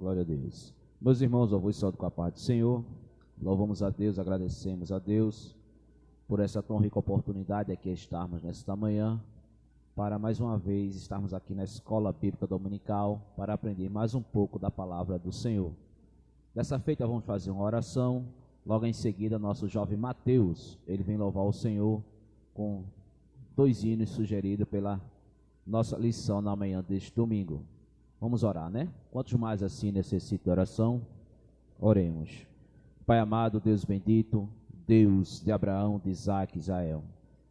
Glória a Deus. Meus irmãos, eu vos saúdo com a paz do Senhor. Louvamos a Deus, agradecemos a Deus por essa tão rica oportunidade aqui estarmos nesta manhã, para mais uma vez estarmos aqui na Escola Bíblica Dominical, para aprender mais um pouco da palavra do Senhor. Dessa feita vamos fazer uma oração, logo em seguida nosso jovem Mateus, ele vem louvar o Senhor com 2 hinos sugeridos pela nossa lição na manhã deste domingo. Vamos orar, né? Quantos mais assim necessitam de oração? Oremos. Pai amado, Deus bendito, Deus de Abraão, de Isaac e Israel,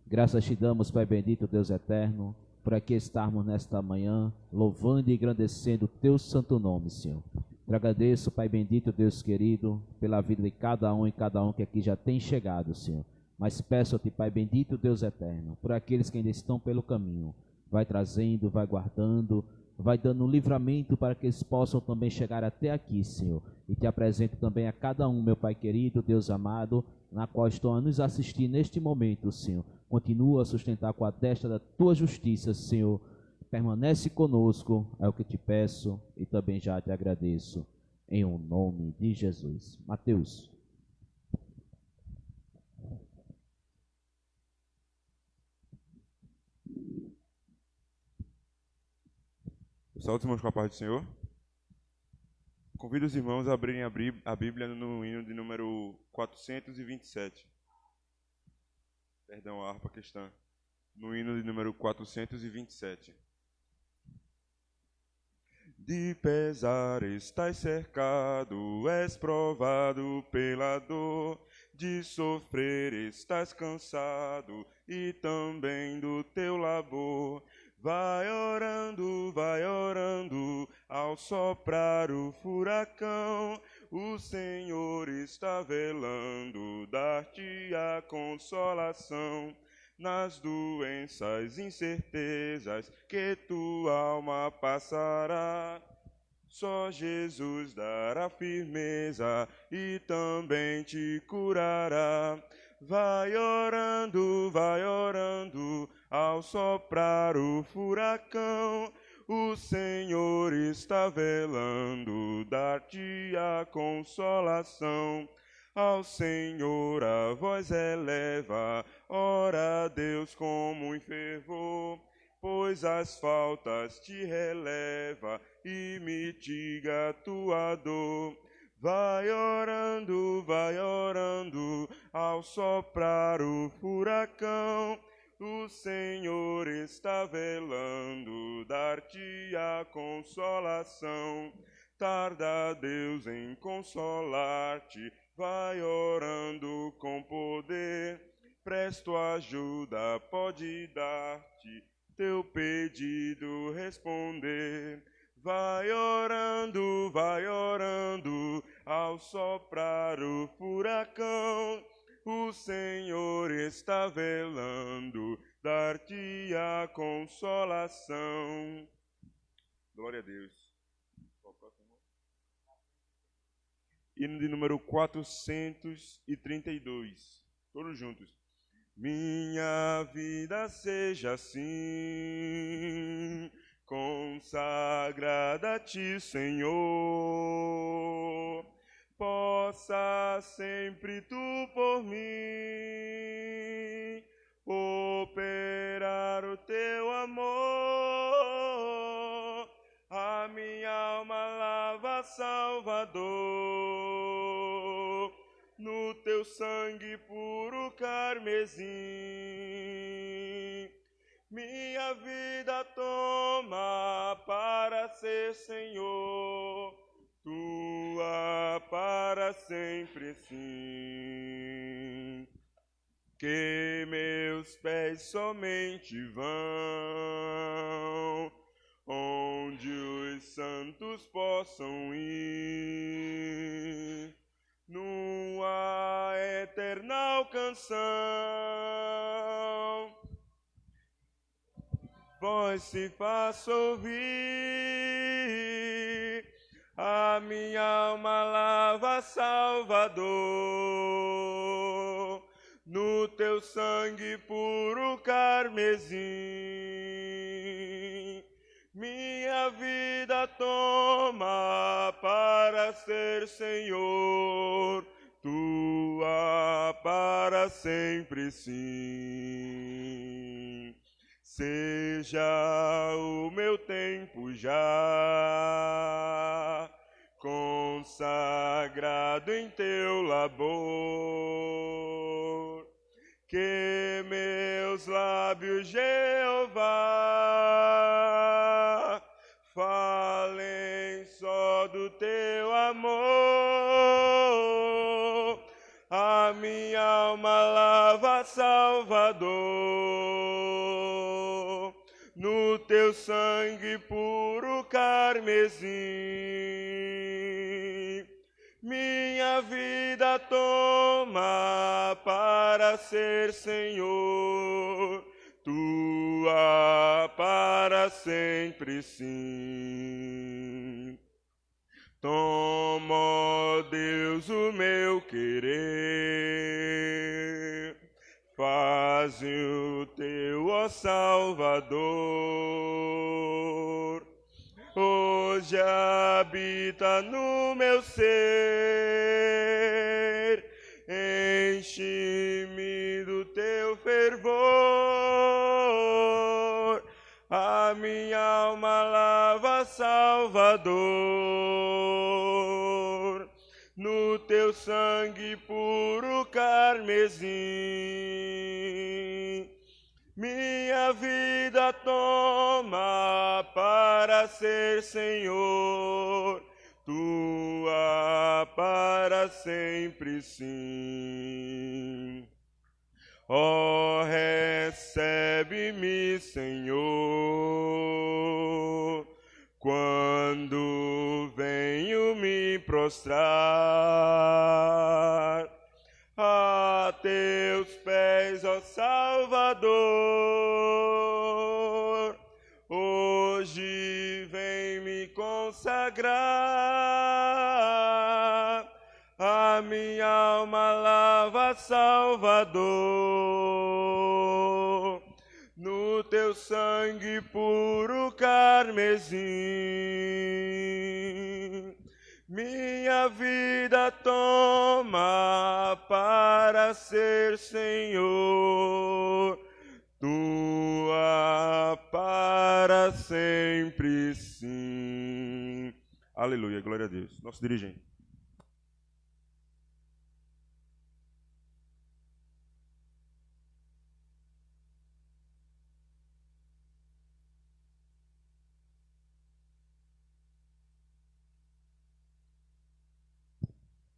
graças te damos, Pai bendito, Deus eterno, por aqui estarmos nesta manhã, louvando e engrandecendo o teu santo nome, Senhor. Te agradeço, Pai bendito, Deus querido, pela vida de cada um e cada um que aqui já tem chegado, Senhor. Mas peço-te, Pai bendito, Deus eterno, por aqueles que ainda estão pelo caminho, vai trazendo, vai guardando, vai dando um livramento para que eles possam também chegar até aqui, Senhor. E te apresento também a cada um, meu Pai querido, Deus amado, na qual estão a nos assistir neste momento, Senhor. Continua a sustentar com a destra da tua justiça, Senhor. Permanece conosco, é o que te peço e também já te agradeço. Em o nome de Jesus. Mateus. Saúde, irmãos, com a paz do Senhor. Convido os irmãos a abrirem a Bíblia no hino de número 427. Perdão, a harpa cristã. No hino de número 427. De pesar estás cercado, és provado pela dor, de sofrer estás cansado e também do teu labor. Vai orando, ao soprar o furacão, o Senhor está velando, dar-te a consolação. Nas doenças, incertezas que tua alma passará, só Jesus dará firmeza e também te curará. Vai orando, ao soprar o furacão, o Senhor está velando, dar-te a consolação. Ao Senhor a voz eleva, ora a Deus como em fervor, pois as faltas te releva e mitiga a tua dor. Vai orando, ao soprar o furacão, o Senhor está velando, dar-te a consolação. Tarda Deus em consolar-te, vai orando com poder, presto ajuda pode dar-te, teu pedido responder. Vai orando, ao soprar o furacão, o Senhor está velando, dar-te a consolação. Glória a Deus. Hino de número 432. Todos juntos. Minha vida seja assim, consagrada a ti, Senhor. Possa sempre tu por mim operar o teu amor. A minha alma lava, Salvador, no teu sangue puro carmesim. Minha vida toma para ser, Senhor, tua para sempre, sim. Que meus pés somente vão onde os santos possam ir, numa eterna canção. Voz se faça ouvir, a minha alma lava, Salvador, no teu sangue puro carmesim. Minha vida toma para para ser Senhor, tua para sempre sim. Seja o meu tempo já consagrado em teu labor, que meus lábios, Jeová, falem só do teu amor. A minha alma lava, Salvador, no teu sangue puro carmesim. Minha vida toma para ser Senhor, tua para sempre sim. Toma, ó Deus, o meu querer, faze o teu, ó Salvador, hoje habita no meu ser, enche-me do teu fervor, a minha alma lava, Salvador, no teu sangue puro carmesim. Minha vida toma para ser Senhor, tua para sempre sim. Ó, recebe-me, Senhor, quando venho me prostrar a teus pés, ó Salvador, hoje vem me consagrar, a minha alma lava, Salvador, no teu sangue puro carmesim. Minha vida toma para ser Senhor, tua para sempre sim. Aleluia, glória a Deus. Nosso dirigente.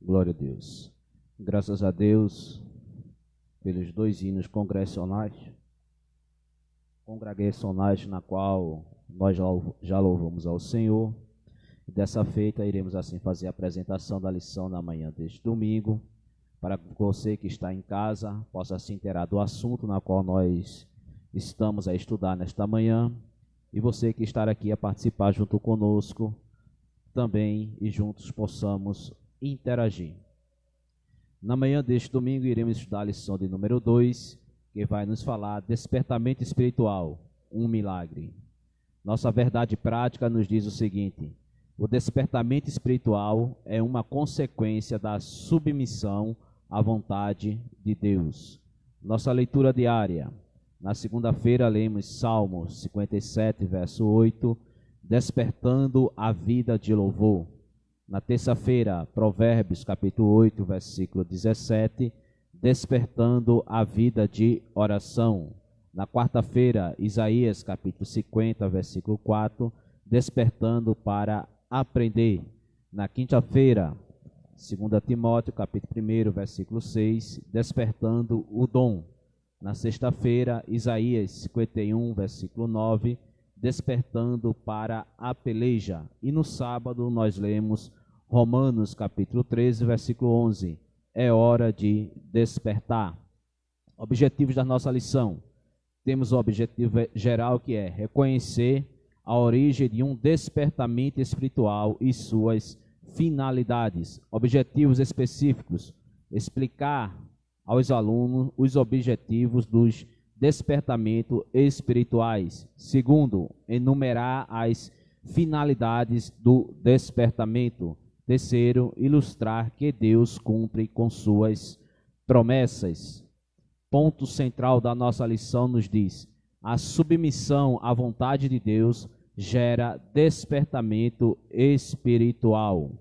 Glória a Deus. Graças a Deus pelos 2 hinos congregacionais na qual nós já louvamos ao Senhor. E dessa feita iremos assim fazer a apresentação da lição na manhã deste domingo, para que você que está em casa possa se inteirar do assunto na qual nós estamos a estudar nesta manhã, e você que está aqui a participar junto conosco também, e juntos possamos interagir. Na manhã deste domingo iremos estudar a lição de número 2, que vai nos falar despertamento espiritual, um milagre. Nossa verdade prática nos diz o seguinte: o despertamento espiritual é uma consequência da submissão à vontade de Deus. Nossa leitura diária: na segunda-feira lemos Salmo 57, verso 8, despertando a vida de louvor. Na terça-feira, Provérbios, capítulo 8, versículo 17, despertando a vida de oração. Na quarta-feira, Isaías, capítulo 50, versículo 4, despertando para aprender. Na quinta-feira, 2 Timóteo, capítulo 1, versículo 6, despertando o dom. Na sexta-feira, Isaías 51, versículo 9, despertando para a peleja. E no sábado nós lemos Romanos capítulo 13, versículo 11. É hora de despertar. Objetivos da nossa lição. Temos o objetivo geral, que é reconhecer a origem de um despertamento espiritual e suas finalidades. Objetivos específicos: explicar aos alunos os objetivos dos despertamentos espirituais. Segundo, enumerar as finalidades do despertamento. Terceiro, ilustrar que Deus cumpre com suas promessas. Ponto central da nossa lição nos diz: a submissão à vontade de Deus gera despertamento espiritual.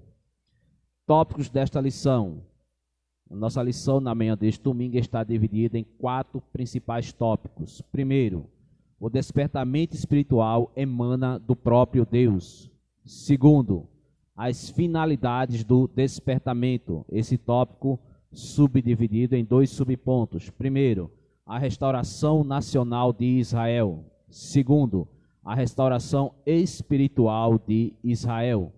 Tópicos desta lição. A nossa lição na manhã deste domingo está dividida em 4 principais tópicos. Primeiro, o despertamento espiritual emana do próprio Deus. Segundo, as finalidades do despertamento. Esse tópico subdividido em 2 subpontos. Primeiro, a restauração nacional de Israel. Segundo, a restauração espiritual de Israel.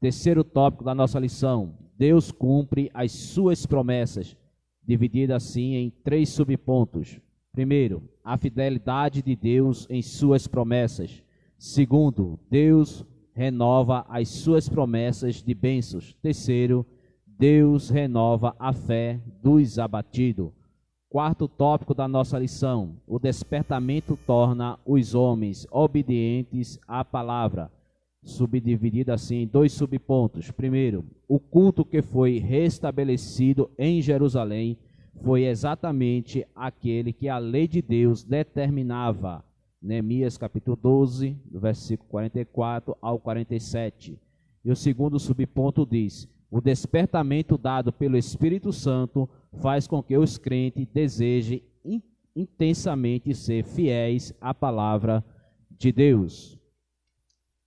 Terceiro tópico da nossa lição: Deus cumpre as suas promessas, dividida assim em 3 subpontos. Primeiro, a fidelidade de Deus em suas promessas. Segundo, Deus renova as suas promessas de bênçãos. Terceiro, Deus renova a fé dos abatidos. Quarto tópico da nossa lição: o despertamento torna os homens obedientes à palavra, subdividida assim em 2 subpontos. Primeiro, o culto que foi restabelecido em Jerusalém foi exatamente aquele que a lei de Deus determinava. Neemias capítulo 12, do versículo 44 ao 47. E o segundo subponto diz: o despertamento dado pelo Espírito Santo faz com que os crentes desejem intensamente ser fiéis à palavra de Deus.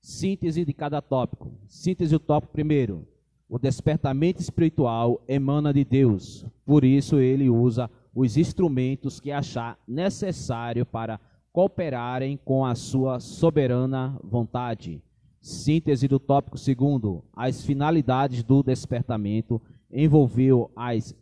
Síntese de cada tópico. Síntese do tópico primeiro: o despertamento espiritual emana de Deus, por isso ele usa os instrumentos que achar necessário para cooperarem com a sua soberana vontade. Síntese do tópico segundo: as finalidades do despertamento envolveu as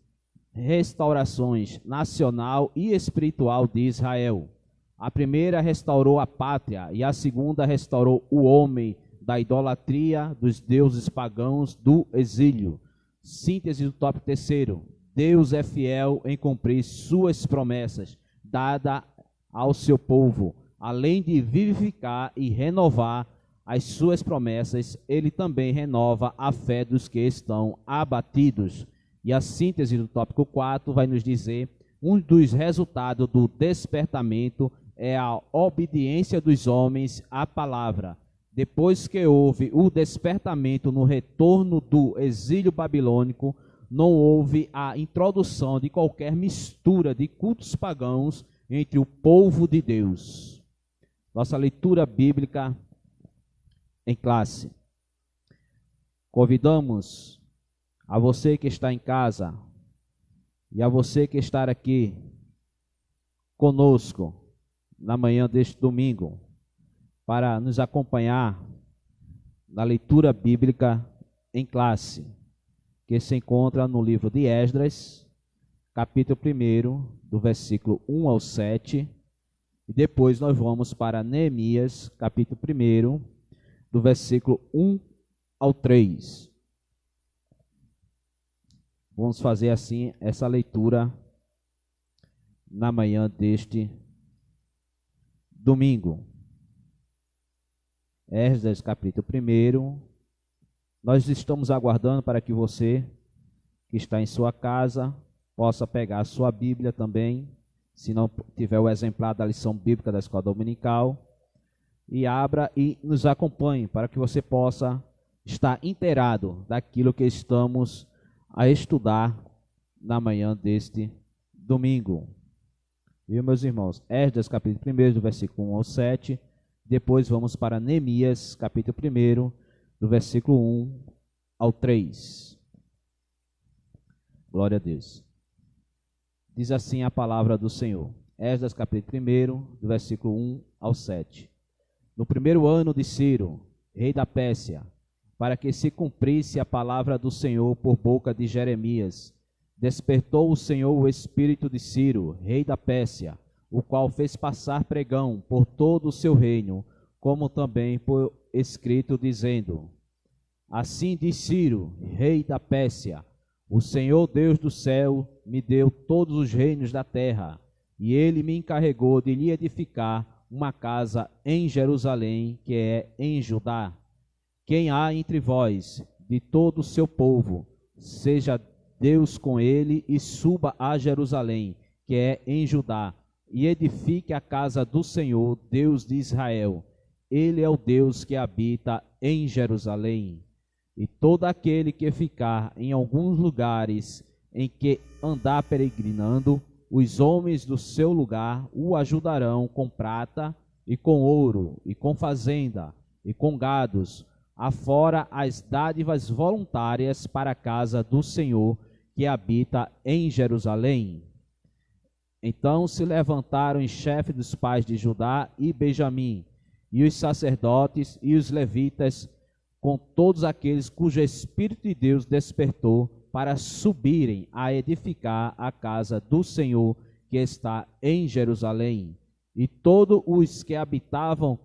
restaurações nacional e espiritual de Israel. A primeira restaurou a pátria e a segunda restaurou o homem da idolatria dos deuses pagãos do exílio. Síntese do tópico terceiro: Deus é fiel em cumprir suas promessas, dada ao seu povo. Além de vivificar e renovar as suas promessas, ele também renova a fé dos que estão abatidos. E a síntese do tópico 4 vai nos dizer: um dos resultados do despertamento é a obediência dos homens à palavra. Depois que houve o despertamento no retorno do exílio babilônico, não houve a introdução de qualquer mistura de cultos pagãos entre o povo de Deus. Nossa leitura bíblica em classe. Convidamos a você que está em casa e a você que está aqui conosco na manhã deste domingo para nos acompanhar na leitura bíblica em classe, que se encontra no livro de Esdras, capítulo 1, do versículo 1 ao 7, e depois nós vamos para Neemias, capítulo 1, do versículo 1 ao 3. Vamos fazer assim essa leitura na manhã deste domingo. Esdras capítulo 1. Nós estamos aguardando para que você que está em sua casa possa pegar a sua Bíblia também, se não tiver o exemplar da lição bíblica da escola dominical, e abra e nos acompanhe para que você possa estar inteirado daquilo que estamos a estudar na manhã deste domingo. Viu, meus irmãos? Esdras capítulo 1, do versículo 1 ao 7. Depois vamos para Neemias, capítulo 1, do versículo 1 ao 3. Glória a Deus. Diz assim a palavra do Senhor. Esdras, capítulo 1, do versículo 1 ao 7. No primeiro ano de Ciro, rei da Pérsia, para que se cumprisse a palavra do Senhor por boca de Jeremias, despertou o Senhor o espírito de Ciro, rei da Pérsia, o qual fez passar pregão por todo o seu reino, como também por escrito, dizendo: assim diz Ciro, rei da Pérsia: o Senhor Deus do céu me deu todos os reinos da terra, e ele me encarregou de lhe edificar uma casa em Jerusalém, que é em Judá. Quem há entre vós de todo o seu povo. Seja Deus com ele e suba a Jerusalém, que é em Judá, e edifique a casa do Senhor, Deus de Israel. Ele é o Deus que habita em Jerusalém. E todo aquele que ficar em alguns lugares em que andar peregrinando, os homens do seu lugar o ajudarão com prata e com ouro, e com fazenda, e com gados, afora as dádivas voluntárias para a casa do Senhor, que habita em Jerusalém. Então se levantaram os chefes dos pais de Judá e Benjamim, e os sacerdotes e os levitas, com todos aqueles cujo Espírito de Deus despertou, para subirem a edificar a casa do Senhor, que está em Jerusalém. E todos os que habitavam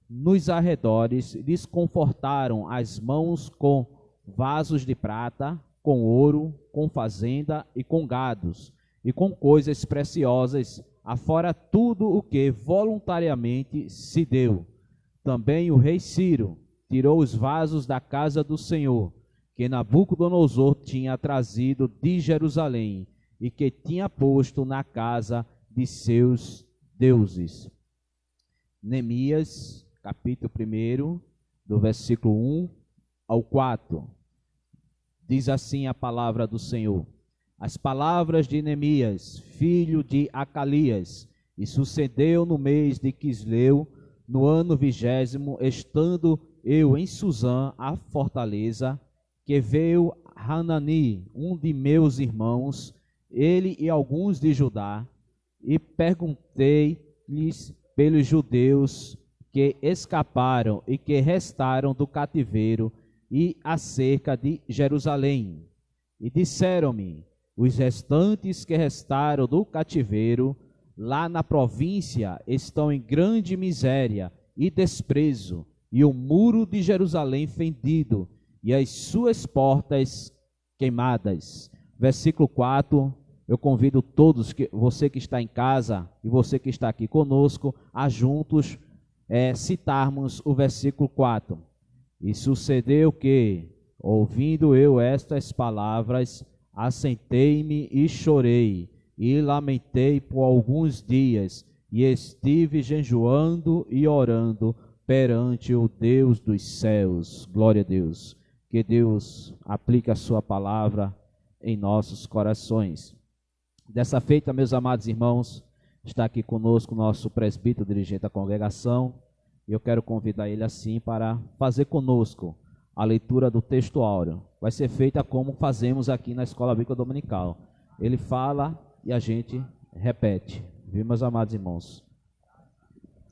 nos arredores lhes confortaram as mãos com vasos de prata, com ouro, com fazenda e com gados, e com coisas preciosas, afora tudo o que voluntariamente se deu. Também o rei Ciro tirou os vasos da casa do Senhor, que Nabucodonosor tinha trazido de Jerusalém, e que tinha posto na casa de seus deuses. Neemias, capítulo 1, do versículo 1 ao 4. Diz assim a palavra do Senhor: as palavras de Neemias, filho de Acalias, e sucedeu no mês de Quisleu, no ano 20º, estando eu em Suzã, a fortaleza, que veio Hanani, um de meus irmãos, ele e alguns de Judá, e perguntei-lhes pelos judeus que escaparam e que restaram do cativeiro e acerca de Jerusalém. E disseram-me: os restantes que restaram do cativeiro, lá na província, estão em grande miséria e desprezo, e o muro de Jerusalém fendido, e as suas portas queimadas. Versículo 4, eu convido todos, você que está em casa e você que está aqui conosco, a juntos citarmos o versículo 4. E sucedeu que, ouvindo eu estas palavras, assentei-me e chorei, e lamentei por alguns dias, e estive jejuando e orando perante o Deus dos céus. Glória a Deus. Que Deus aplique a sua palavra em nossos corações. Dessa feita, meus amados irmãos, está aqui conosco o nosso presbítero dirigente da congregação, e eu quero convidar ele assim para fazer conosco a leitura do texto áureo. Vai ser feita como fazemos aqui na Escola Bíblica Dominical. Ele fala e a gente repete. Viu, meus amados irmãos?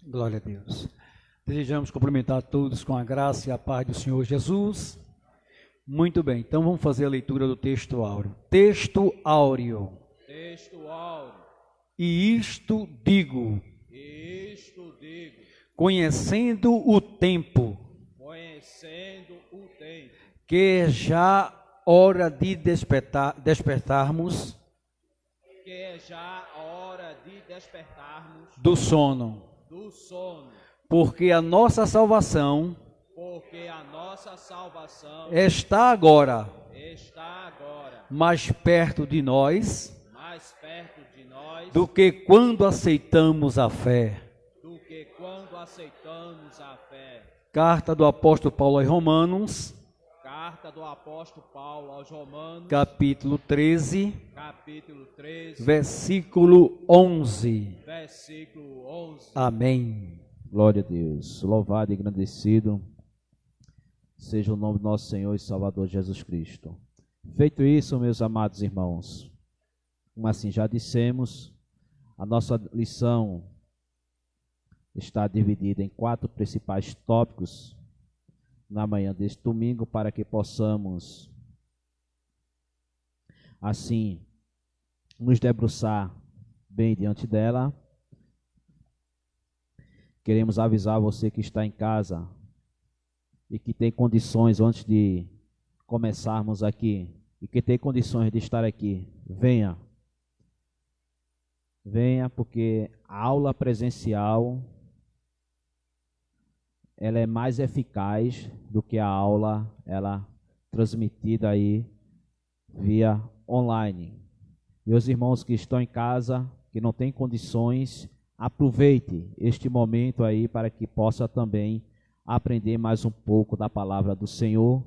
Glória a Deus. Desejamos cumprimentar todos com a graça e a paz do Senhor Jesus. Muito bem, então vamos fazer a leitura do texto áureo. Texto áureo. Texto áureo. E isto digo, conhecendo o tempo, que é já hora de despertarmos, do sono, porque a nossa salvação está agora mais perto de nós do que quando aceitamos a fé. Carta do apóstolo Paulo aos Romanos, capítulo 13, versículo 11. Amém. Glória a Deus. Louvado e engrandecido seja o nome do nosso Senhor e Salvador Jesus Cristo. Feito isso, meus amados irmãos, como assim já dissemos, a nossa lição está dividida em 4 principais tópicos na manhã deste domingo, para que possamos, assim, nos debruçar bem diante dela. Queremos avisar você que está em casa e que tem condições, antes de começarmos aqui, e que tem condições de estar aqui, venha. Venha, porque a aula presencial, ela é mais eficaz do que a aula transmitida aí via online. Meus irmãos que estão em casa, que não têm condições, aproveite este momento aí para que possa também aprender mais um pouco da palavra do Senhor.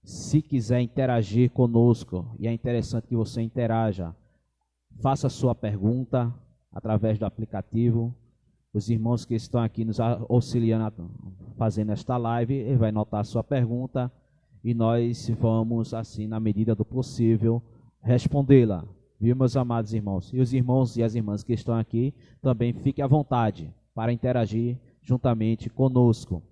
Se quiser interagir conosco, e é interessante que você interaja, faça sua pergunta através do aplicativo. Os irmãos que estão aqui nos auxiliando fazendo esta live, ele vai notar a sua pergunta e nós vamos, assim, na medida do possível, respondê-la. Viu, meus amados irmãos? E os irmãos e as irmãs que estão aqui também fiquem à vontade para interagir juntamente conosco.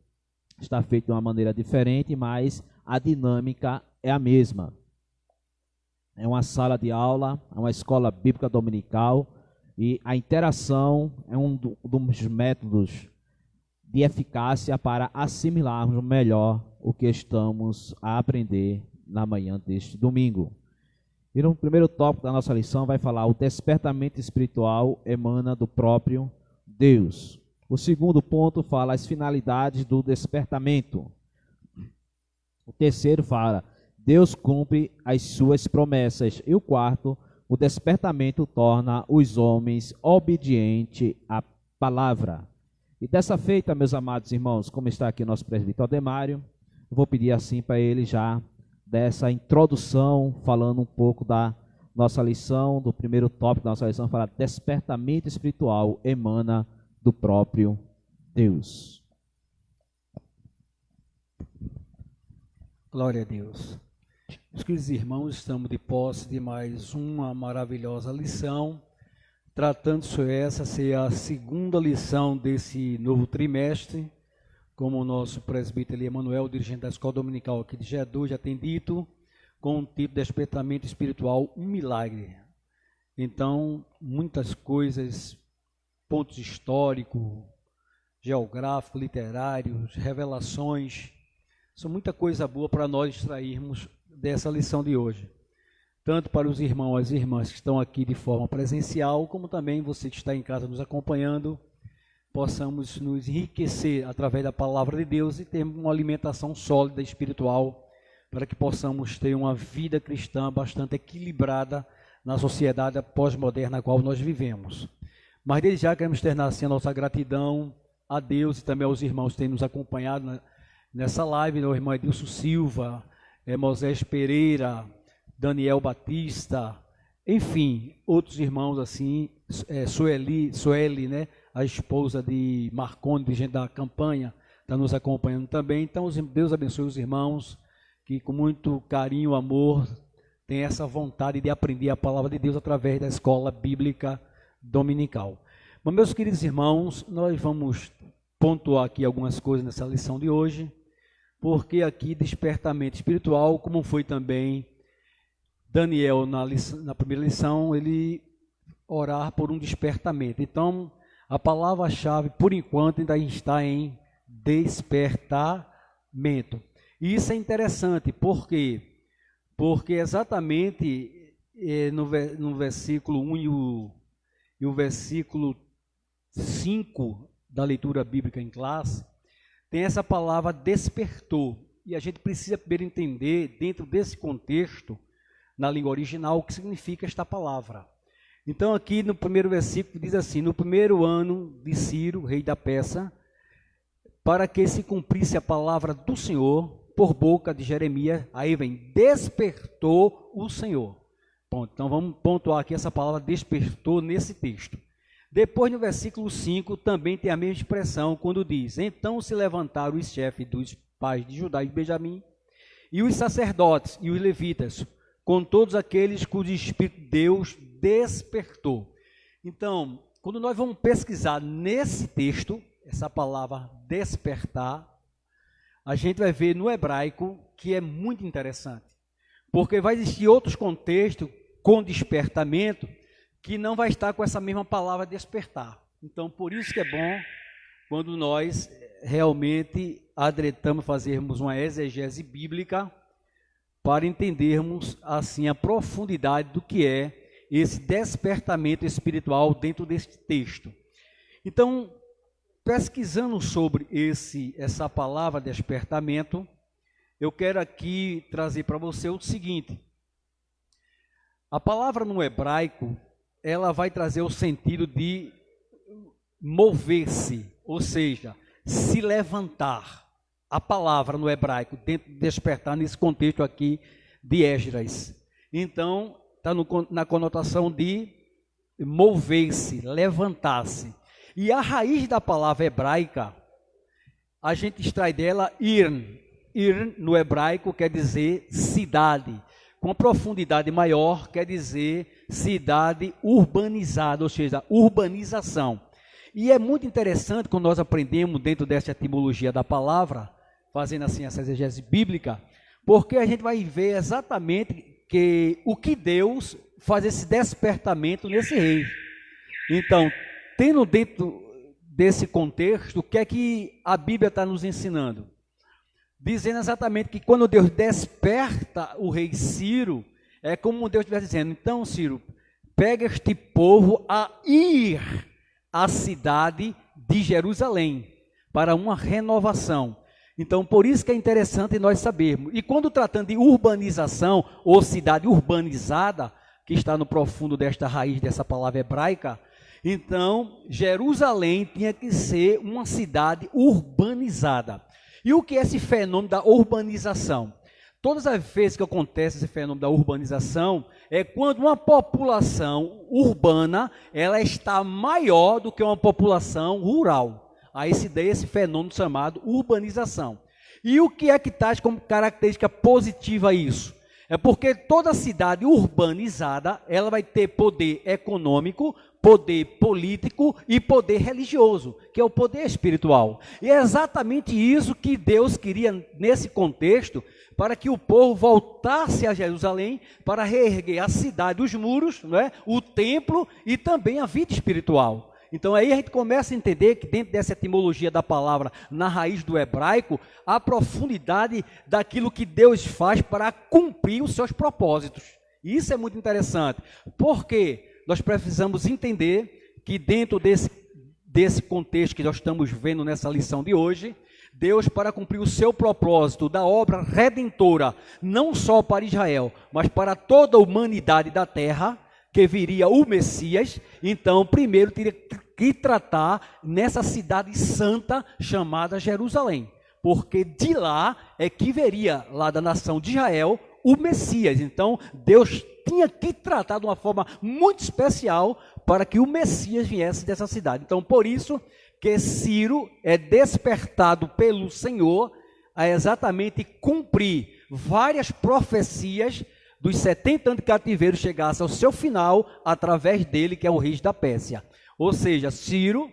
Está feito de uma maneira diferente, mas a dinâmica é a mesma. É uma sala de aula, é uma escola bíblica dominical e a interação é um dos métodos de eficácia para assimilarmos melhor o que estamos a aprender na manhã deste domingo. E no primeiro tópico da nossa lição vai falar: o despertamento espiritual emana do próprio Deus. O segundo ponto fala as finalidades do despertamento. O terceiro fala: Deus cumpre as suas promessas. E o quarto, o despertamento torna os homens obedientes à palavra. E dessa feita, meus amados irmãos, como está aqui o nosso presbítero Ademário, eu vou pedir assim para ele já dessa introdução, falando um pouco da nossa lição, do primeiro tópico da nossa lição, fala: despertamento espiritual emana do próprio Deus. Glória a Deus. Meus queridos irmãos, estamos de posse de mais uma maravilhosa lição, tratando sobre essa ser a segunda lição desse novo trimestre. Como o nosso presbítero Emanuel, dirigente da Escola Dominical aqui de Gedu, já tem dito, com o título de Despertamento Espiritual, um milagre. Então, muitas coisas, pontos históricos, geográficos, literários, revelações, são muita coisa boa para nós extrairmos dessa lição de hoje. Tanto para os irmãos e as irmãs que estão aqui de forma presencial, como também você que está em casa nos acompanhando, possamos nos enriquecer através da palavra de Deus e ter uma alimentação sólida espiritual, para que possamos ter uma vida cristã bastante equilibrada na sociedade pós-moderna na qual nós vivemos. Mas desde já queremos externar assim a nossa gratidão a Deus e também aos irmãos que têm nos acompanhado nessa live, o irmão Edilson Silva, Moisés Pereira, Daniel Batista, enfim, outros irmãos assim, Sueli, né? A esposa de Marconi, dirigente da campanha, está nos acompanhando também. Então, Deus abençoe os irmãos que com muito carinho, amor, têm essa vontade de aprender a palavra de Deus através da escola bíblica dominical. Mas, meus queridos irmãos, nós vamos pontuar aqui algumas coisas nessa lição de hoje, porque aqui despertamento espiritual, como foi também Daniel na primeira lição, ele orar por um despertamento. Então, a palavra-chave, por enquanto, ainda está em despertamento. E isso é interessante, por quê? Porque exatamente no versículo 1 e o versículo 5 da leitura bíblica em classe, tem essa palavra despertou. E a gente precisa primeiro entender, dentro desse contexto, na língua original, o que significa esta palavra. Então, aqui no primeiro versículo diz assim: no primeiro ano de Ciro, rei da Pérsia, para que se cumprisse a palavra do Senhor por boca de Jeremias, aí vem, despertou o Senhor. Ponto. Então, vamos pontuar aqui essa palavra despertou nesse texto. Depois, no versículo 5, também tem a mesma expressão, quando diz: então se levantaram os chefes dos pais de Judá e de Benjamim, e os sacerdotes e os levitas, com todos aqueles cujo Espírito Deus despertou. Então, quando nós vamos pesquisar nesse texto, essa palavra despertar, a gente vai ver no hebraico que é muito interessante, porque vai existir outros contextos com despertamento que não vai estar com essa mesma palavra despertar. Então, por isso que é bom quando nós realmente adretamos fazermos uma exegese bíblica para entendermos assim a profundidade do que é esse despertamento espiritual dentro deste texto. Então, pesquisando sobre essa palavra despertamento, eu quero aqui trazer para você o seguinte. A palavra no hebraico, ela vai trazer o sentido de mover-se, ou seja, se levantar. A palavra no hebraico, dentro de despertar, nesse contexto aqui de Esdras. Então, está na conotação de mover-se, levantar-se. E a raiz da palavra hebraica, a gente extrai dela irn. Irn, no hebraico, quer dizer cidade. Com profundidade maior, quer dizer cidade urbanizada, ou seja, urbanização. E é muito interessante quando nós aprendemos dentro dessa etimologia da palavra, fazendo assim essa exegese bíblica, porque a gente vai ver exatamente o que Deus faz esse despertamento nesse rei. Então, tendo dentro desse contexto, o que é que a Bíblia está nos ensinando? Dizendo exatamente que quando Deus desperta o rei Ciro, é como Deus estivesse dizendo, então Ciro, pega este povo a ir à cidade de Jerusalém, para uma renovação. Então, por isso que é interessante nós sabermos. E quando tratando de urbanização, ou cidade urbanizada, que está no profundo desta raiz dessa palavra hebraica, então, Jerusalém tinha que ser uma cidade urbanizada. E o que é esse fenômeno da urbanização? Todas as vezes que acontece esse fenômeno da urbanização, é quando uma população urbana, ela está maior do que uma população rural. Aí se dá esse fenômeno chamado urbanização. E o que é que traz como característica positiva isso? É porque toda cidade urbanizada, ela vai ter poder econômico, poder político e poder religioso, que é o poder espiritual. E é exatamente isso que Deus queria nesse contexto, para que o povo voltasse a Jerusalém, para reerguer a cidade, os muros, não é? O templo e também a vida espiritual. Então aí a gente começa a entender que dentro dessa etimologia da palavra, na raiz do hebraico, a profundidade daquilo que Deus faz para cumprir os seus propósitos. E isso é muito interessante, porque nós precisamos entender que dentro desse contexto que nós estamos vendo nessa lição de hoje, Deus, para cumprir o seu propósito da obra redentora, não só para Israel, mas para toda a humanidade da terra, que viria o Messias, então primeiro teria que tratar nessa cidade santa chamada Jerusalém, porque de lá é que viria, lá da nação de Israel, o Messias. Então Deus tinha que tratar de uma forma muito especial para que o Messias viesse dessa cidade. Então por isso que Ciro é despertado pelo Senhor a exatamente cumprir várias profecias dos 70 anos de cativeiro chegasse ao seu final, através dele, que é o rei da Pérsia. Ou seja, Ciro,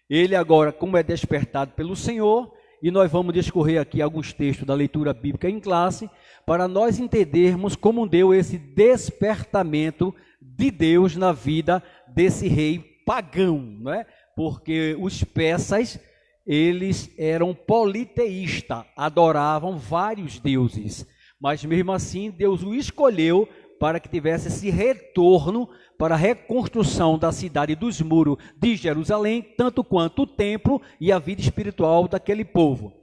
ele agora, como é despertado pelo Senhor, e nós vamos discorrer aqui alguns textos da leitura bíblica em classe, para nós entendermos como deu esse despertamento de Deus na vida desse rei pagão, não é? Porque os persas, eles eram politeístas, adoravam vários deuses. Mas mesmo assim, Deus o escolheu para que tivesse esse retorno para a reconstrução da cidade e dos muros de Jerusalém, tanto quanto o templo e a vida espiritual daquele povo.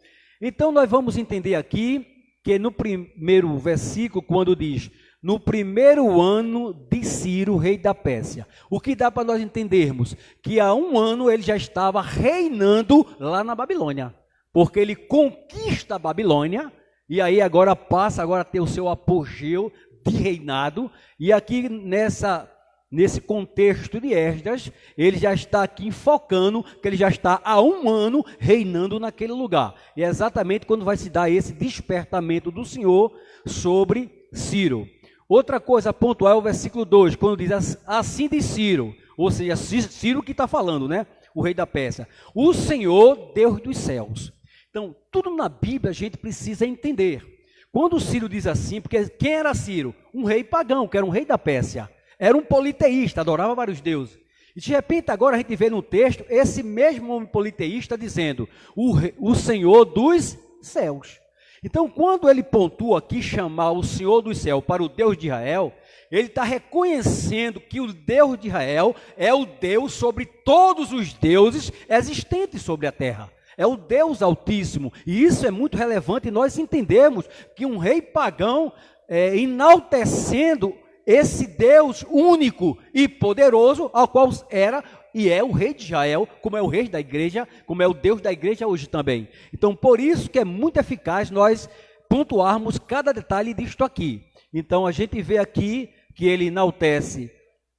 Então nós vamos entender aqui que no primeiro versículo, quando diz, no primeiro ano de Ciro, rei da Pérsia, o que dá para nós entendermos? Que há um ano ele já estava reinando lá na Babilônia, porque ele conquista a Babilônia, e aí agora passa a ter o seu apogeu de reinado, e aqui nesse contexto de Esdras, ele já está aqui focando que ele já está há um ano reinando naquele lugar. E é exatamente quando vai se dar esse despertamento do Senhor sobre Ciro. Outra coisa pontual é o versículo 2, quando diz assim de Ciro, ou seja, Ciro que está falando, né? O rei da Pérsia. O Senhor, Deus dos céus. Então, tudo na Bíblia a gente precisa entender. Quando Ciro diz assim, porque quem era Ciro? Um rei pagão, que era um rei da Pérsia. Era um politeísta, adorava vários deuses. E de repente agora a gente vê no texto, esse mesmo homem politeísta dizendo, o Senhor dos céus. Então, quando ele pontua aqui chamar o Senhor dos céus para o Deus de Israel, ele está reconhecendo que o Deus de Israel é o Deus sobre todos os deuses existentes sobre a terra. é o Deus Altíssimo. E isso é muito relevante nós entendemos que um rei pagão, enaltecendo esse Deus único e poderoso, ao qual era e é o rei de Israel, como é o rei da igreja, como é o Deus da igreja hoje também. Então, por isso que é muito eficaz nós pontuarmos cada detalhe disto aqui. Então, a gente vê aqui que ele enaltece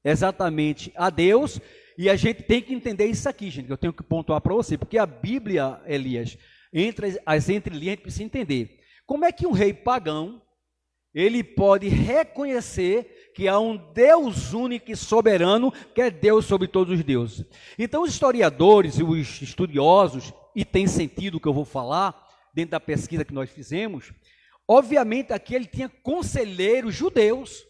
exatamente a Deus, e a gente tem que entender isso aqui, gente, que eu tenho que pontuar para você, porque a Bíblia, Elias, entre as entrelinhas, a gente precisa entender. Como é que um rei pagão, ele pode reconhecer que há um Deus único e soberano, que é Deus sobre todos os deuses? Então, os historiadores e os estudiosos, e tem sentido o que eu vou falar, dentro da pesquisa que nós fizemos, obviamente aqui ele tinha conselheiros judeus,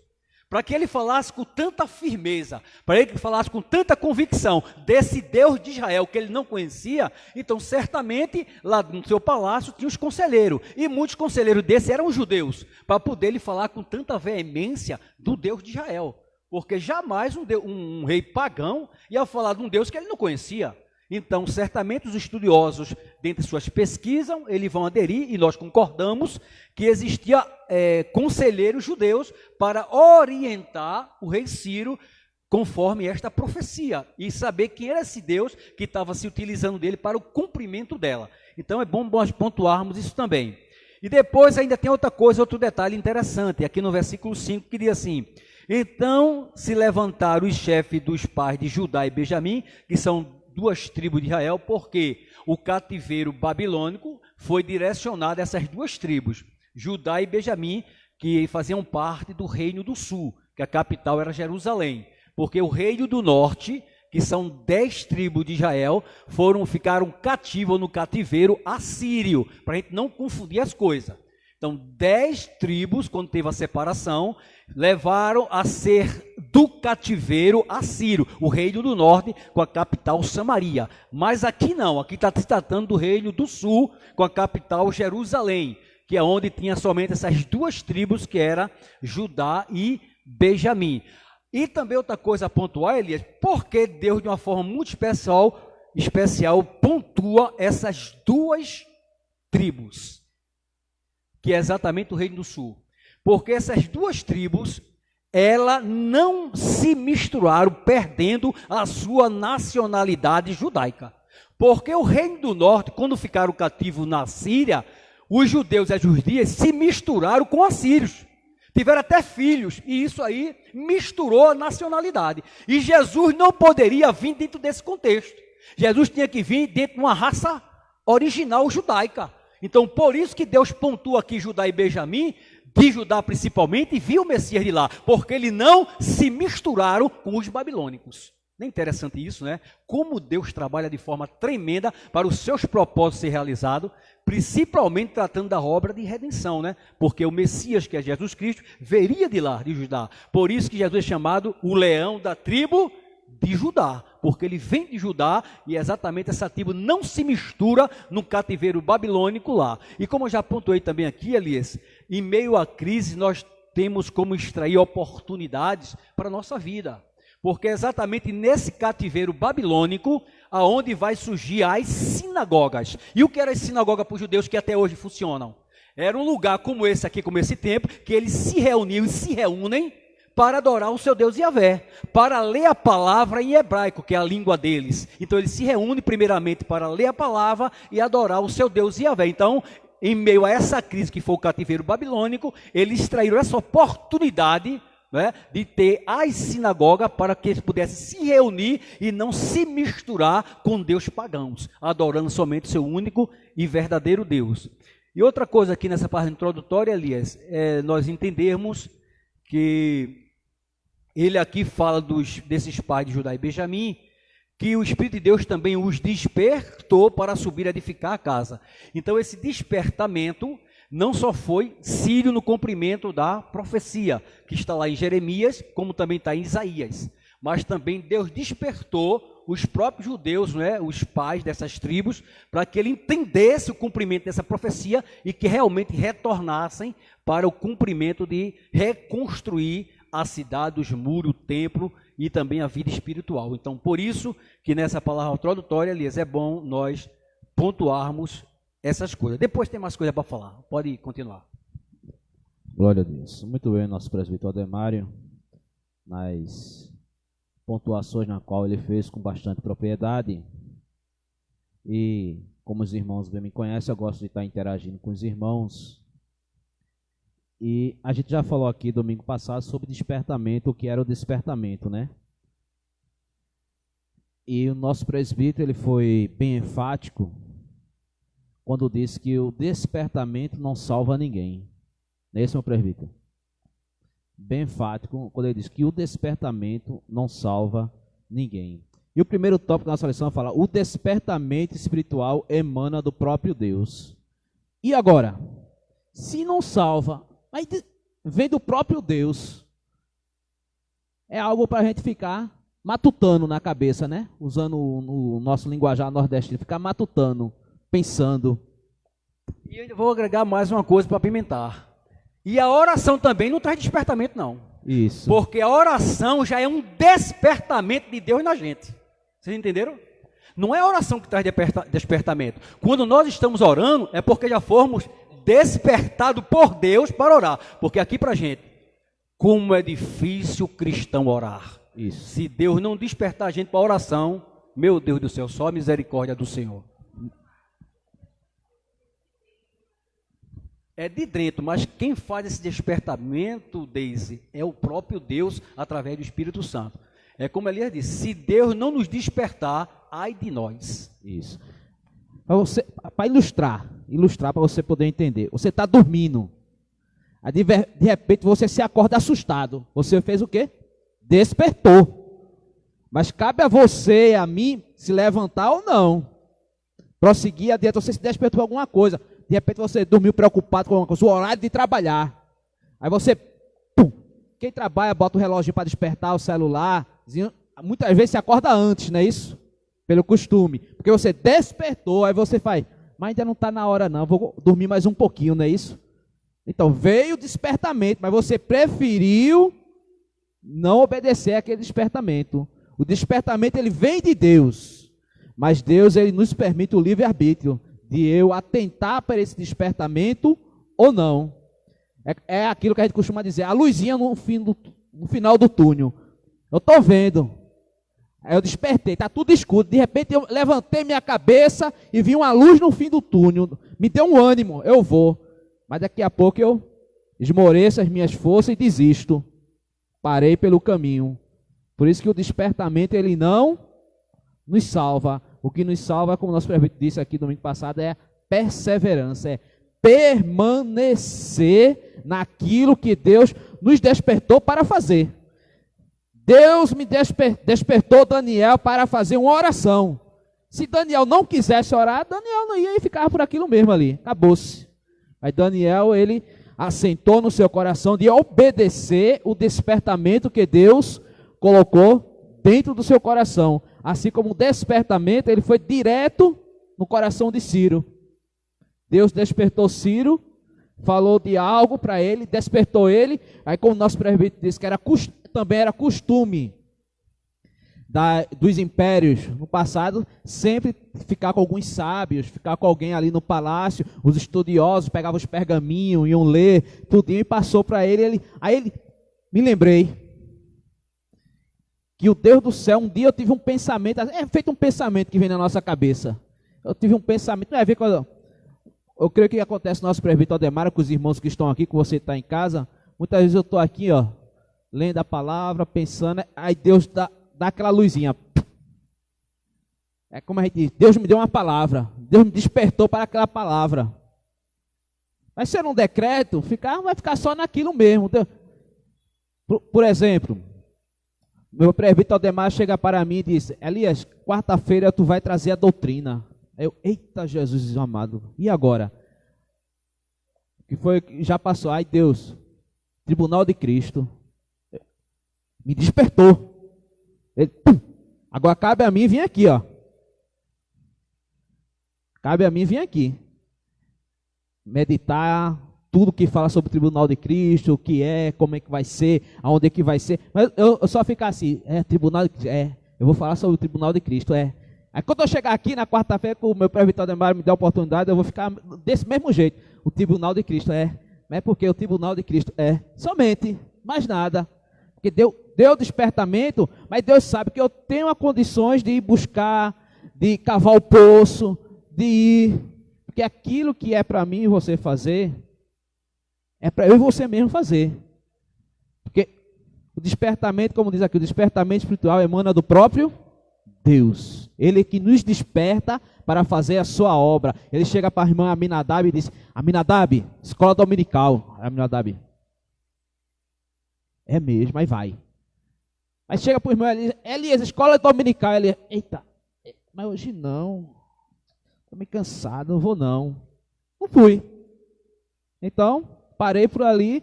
para que ele falasse com tanta firmeza, para ele que falasse com tanta convicção desse Deus de Israel que ele não conhecia. Então certamente lá no seu palácio tinha os conselheiros, e muitos conselheiros desses eram judeus, para poder ele falar com tanta veemência do Deus de Israel, porque jamais um rei pagão ia falar de um Deus que ele não conhecia. Então, certamente os estudiosos, dentre suas pesquisas, eles vão aderir, e nós concordamos, que existia conselheiros judeus para orientar o rei Ciro conforme esta profecia, e saber quem era esse Deus que estava se utilizando dele para o cumprimento dela. Então, é bom nós pontuarmos isso também. E depois ainda tem outra coisa, outro detalhe interessante, aqui no versículo 5, que diz assim: então se levantaram os chefes dos pais de Judá e Benjamim, que são duas tribos de Israel, porque o cativeiro babilônico foi direcionado a essas duas tribos, Judá e Benjamim, que faziam parte do reino do sul, que a capital era Jerusalém, porque o reino do norte, que são 10 tribos de Israel, ficaram cativos no cativeiro assírio, para a gente não confundir as coisas. Então, 10 tribos, quando teve a separação, levaram a ser do cativeiro assírio, o reino do norte, com a capital Samaria. Mas aqui não, aqui está se tratando do reino do sul, com a capital Jerusalém, que é onde tinha somente essas duas tribos, que era Judá e Benjamim. E também outra coisa a pontuar, Elias, porque Deus, de uma forma muito especial pontua essas duas tribos, que é exatamente o reino do sul. Porque essas duas tribos, elas não se misturaram, perdendo a sua nacionalidade judaica. Porque o reino do norte, quando ficaram cativos na Síria, os judeus e as judias se misturaram com os assírios. Tiveram até filhos, e isso aí misturou a nacionalidade. E Jesus não poderia vir dentro desse contexto. Jesus tinha que vir dentro de uma raça original judaica. Então, por isso que Deus pontua aqui Judá e Benjamim, de Judá principalmente, e viu o Messias de lá, porque eles não se misturaram com os babilônicos. Não é interessante isso, né? Como Deus trabalha de forma tremenda para os seus propósitos ser realizados, principalmente tratando da obra de redenção, né? Porque o Messias, que é Jesus Cristo, veria de lá, de Judá. Por isso que Jesus é chamado o leão da tribo de Judá, porque ele vem de Judá, e exatamente essa tribo não se mistura no cativeiro babilônico lá. E como eu já pontuei também aqui, Elias, em meio à crise nós temos como extrair oportunidades para a nossa vida, porque é exatamente nesse cativeiro babilônico aonde vai surgir as sinagogas. E o que era a sinagoga para os judeus que até hoje funcionam? Era um lugar como esse aqui, como esse templo, que eles se reuniam e se reúnem para adorar o seu Deus Yahvé, para ler a palavra em hebraico, que é a língua deles. Então eles se reúnem primeiramente para ler a palavra e adorar o seu Deus Yahvé. Então, em meio a essa crise que foi o cativeiro babilônico, eles extraíram essa oportunidade, né, de ter as sinagogas para que eles pudessem se reunir e não se misturar com Deus pagãos, adorando somente o seu único e verdadeiro Deus. E outra coisa aqui nessa parte introdutória, Elias, é nós entendermos que ele aqui fala desses pais de Judá e Benjamim, que o Espírito de Deus também os despertou para subir a edificar a casa. Então esse despertamento não só foi Círio no cumprimento da profecia, que está lá em Jeremias, como também está em Isaías, mas também Deus despertou os próprios judeus, né, os pais dessas tribos, para que ele entendesse o cumprimento dessa profecia e que realmente retornassem para o cumprimento de reconstruir a cidade, os muros, o templo e também a vida espiritual. Então, por isso que nessa palavra introdutória, Elias, é bom nós pontuarmos essas coisas. Depois tem mais coisa para falar. Pode continuar. Glória a Deus. Muito bem, nosso presbítero Ademário, nas pontuações na qual ele fez com bastante propriedade. E como os irmãos bem me conhecem, eu gosto de estar interagindo com os irmãos. E a gente já falou aqui domingo passado sobre despertamento, o que era o despertamento, né? E o nosso presbítero, ele foi bem enfático quando disse que o despertamento não salva ninguém. Não é isso, meu presbítero? Bem enfático quando ele diz que o despertamento não salva ninguém. E o primeiro tópico da nossa lição fala: o despertamento espiritual emana do próprio Deus. E agora, se não salva, mas vem do próprio Deus, é algo para a gente ficar matutando na cabeça, né? Usando o nosso linguajar nordestino, ficar matutando, pensando. E eu ainda vou agregar mais uma coisa para apimentar. E a oração também não traz despertamento, não. Isso. Porque a oração já é um despertamento de Deus na gente. Vocês entenderam? Não é a oração que traz despertamento. Quando nós estamos orando, é porque já fomos despertados por Deus para orar. Porque aqui pra gente, como é difícil o cristão orar. Isso. Se Deus não despertar a gente para a oração, meu Deus do céu, só a misericórdia do Senhor. É de dentro, mas quem faz esse despertamento, Deise, é o próprio Deus através do Espírito Santo. É como Elias disse: se Deus não nos despertar, ai de nós. Isso. Para ilustrar para você poder entender. Você está dormindo. Aí de repente você se acorda assustado. Você fez o quê? Despertou. Mas cabe a você e a mim se levantar ou não. Prosseguir adiante. Você se despertou por alguma coisa. De repente você dormiu preocupado com o horário de trabalhar. Aí você, quem trabalha, bota o relógio para despertar, o celular. Muitas vezes se acorda antes, não é isso? Pelo costume. Porque você despertou, aí você faz, mas ainda não está na hora não, vou dormir mais um pouquinho, não é isso? Então veio o despertamento, mas você preferiu não obedecer àquele despertamento. O despertamento, ele vem de Deus. Mas Deus, ele nos permite o livre-arbítrio de eu atentar para esse despertamento ou não. É aquilo que a gente costuma dizer, a luzinha no final do túnel. Eu estou vendo. Aí eu despertei, está tudo escuro. De repente eu levantei minha cabeça e vi uma luz no fim do túnel. Me deu um ânimo, eu vou. Mas daqui a pouco eu esmoreço as minhas forças e desisto. Parei pelo caminho. Por isso que o despertamento, ele não nos salva. O que nos salva, como o nosso presbítero disse aqui domingo passado, é perseverança, é permanecer naquilo que Deus nos despertou para fazer. Deus me despertou Daniel para fazer uma oração. Se Daniel não quisesse orar, Daniel não ia e ficava por aquilo mesmo ali, acabou-se. Mas Daniel, ele assentou no seu coração de obedecer o despertamento que Deus colocou dentro do seu coração. Assim como o despertamento, ele foi direto no coração de Ciro. Deus despertou Ciro, falou de algo para ele, despertou ele. Aí como o nosso presbítero disse que também era costume dos impérios no passado, sempre ficar com alguns sábios, ficar com alguém ali no palácio. Os estudiosos pegavam os pergaminhos, iam ler, tudinho, e passou para ele. Aí ele, me lembrei, que o Deus do céu, um dia eu tive um pensamento, é feito um pensamento que vem na nossa cabeça. Eu tive um pensamento, não é a ver com... Eu creio que acontece no nosso presbítero Ademar, com os irmãos que estão aqui, que você está em casa. Muitas vezes eu estou aqui, ó, lendo a palavra, pensando, aí Deus dá aquela luzinha. É como a gente diz, Deus me deu uma palavra, Deus me despertou para aquela palavra. Vai ser um decreto, vai ficar só naquilo mesmo. Por exemplo, meu presbítero Aldemar chega para mim e diz: Elias, quarta-feira tu vai trazer a doutrina. Eu, eita Jesus amado, e agora? Que foi que já passou? Ai Deus, Tribunal de Cristo me despertou. Ele, agora cabe a mim vir aqui, ó. Cabe a mim vir aqui meditar tudo que fala sobre o Tribunal de Cristo, o que é, como é que vai ser, aonde é que vai ser. Mas eu só ficar assim, Tribunal de Cristo, eu vou falar sobre o Tribunal de Cristo, Aí quando eu chegar aqui na quarta-feira, que o meu presbitério me der a oportunidade, eu vou ficar desse mesmo jeito. O tribunal de Cristo não é porque o tribunal de Cristo somente, mais nada. Porque deu despertamento, mas Deus sabe que eu tenho as condições de ir buscar, de cavar o poço, de ir. Porque aquilo que é para mim e você fazer, é para eu e você mesmo fazer. Porque o despertamento, como diz aqui, o despertamento espiritual emana do próprio Deus. Ele que nos desperta para fazer a sua obra. Ele chega para a irmã Aminadab e diz: Aminadab, escola dominical. Aminadab, é mesmo, aí vai. Aí chega para o irmão Elias, escola dominical. Ele, eita, mas hoje não. Estou meio cansado, não vou não. Não fui. Então, parei por ali.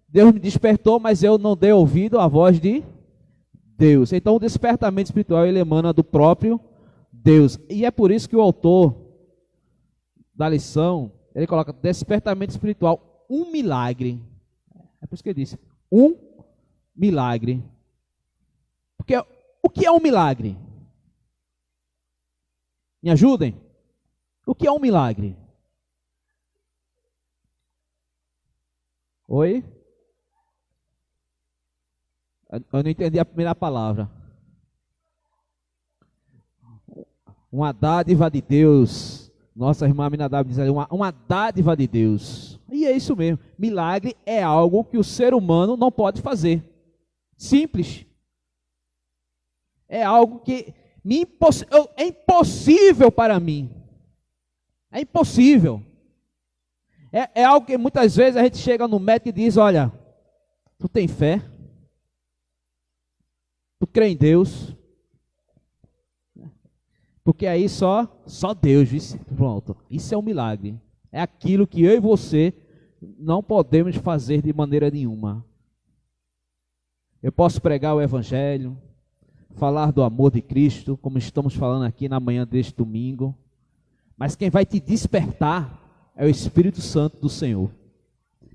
Deus me despertou, mas eu não dei ouvido à voz de Deus. Então, o despertamento espiritual, ele emana do próprio Deus. E é por isso que o autor da lição, ele coloca despertamento espiritual, um milagre. É por isso que ele disse, um milagre. Porque o que é um milagre? Me ajudem? O que é um milagre? Oi? Eu não entendi a primeira palavra. Uma dádiva de Deus. Nossa irmã Aminadab diz ali, uma dádiva de Deus. E é isso mesmo. Milagre é algo que o ser humano não pode fazer. Simples. É algo que é impossível para mim. É impossível. É algo que muitas vezes a gente chega no médico e diz: olha, tu tem fé? Tu crê em Deus? Porque aí só Deus, viu? Pronto. Isso é um milagre. É aquilo que eu e você não podemos fazer de maneira nenhuma. Eu posso pregar o Evangelho, falar do amor de Cristo, como estamos falando aqui na manhã deste domingo, mas quem vai te despertar é o Espírito Santo do Senhor.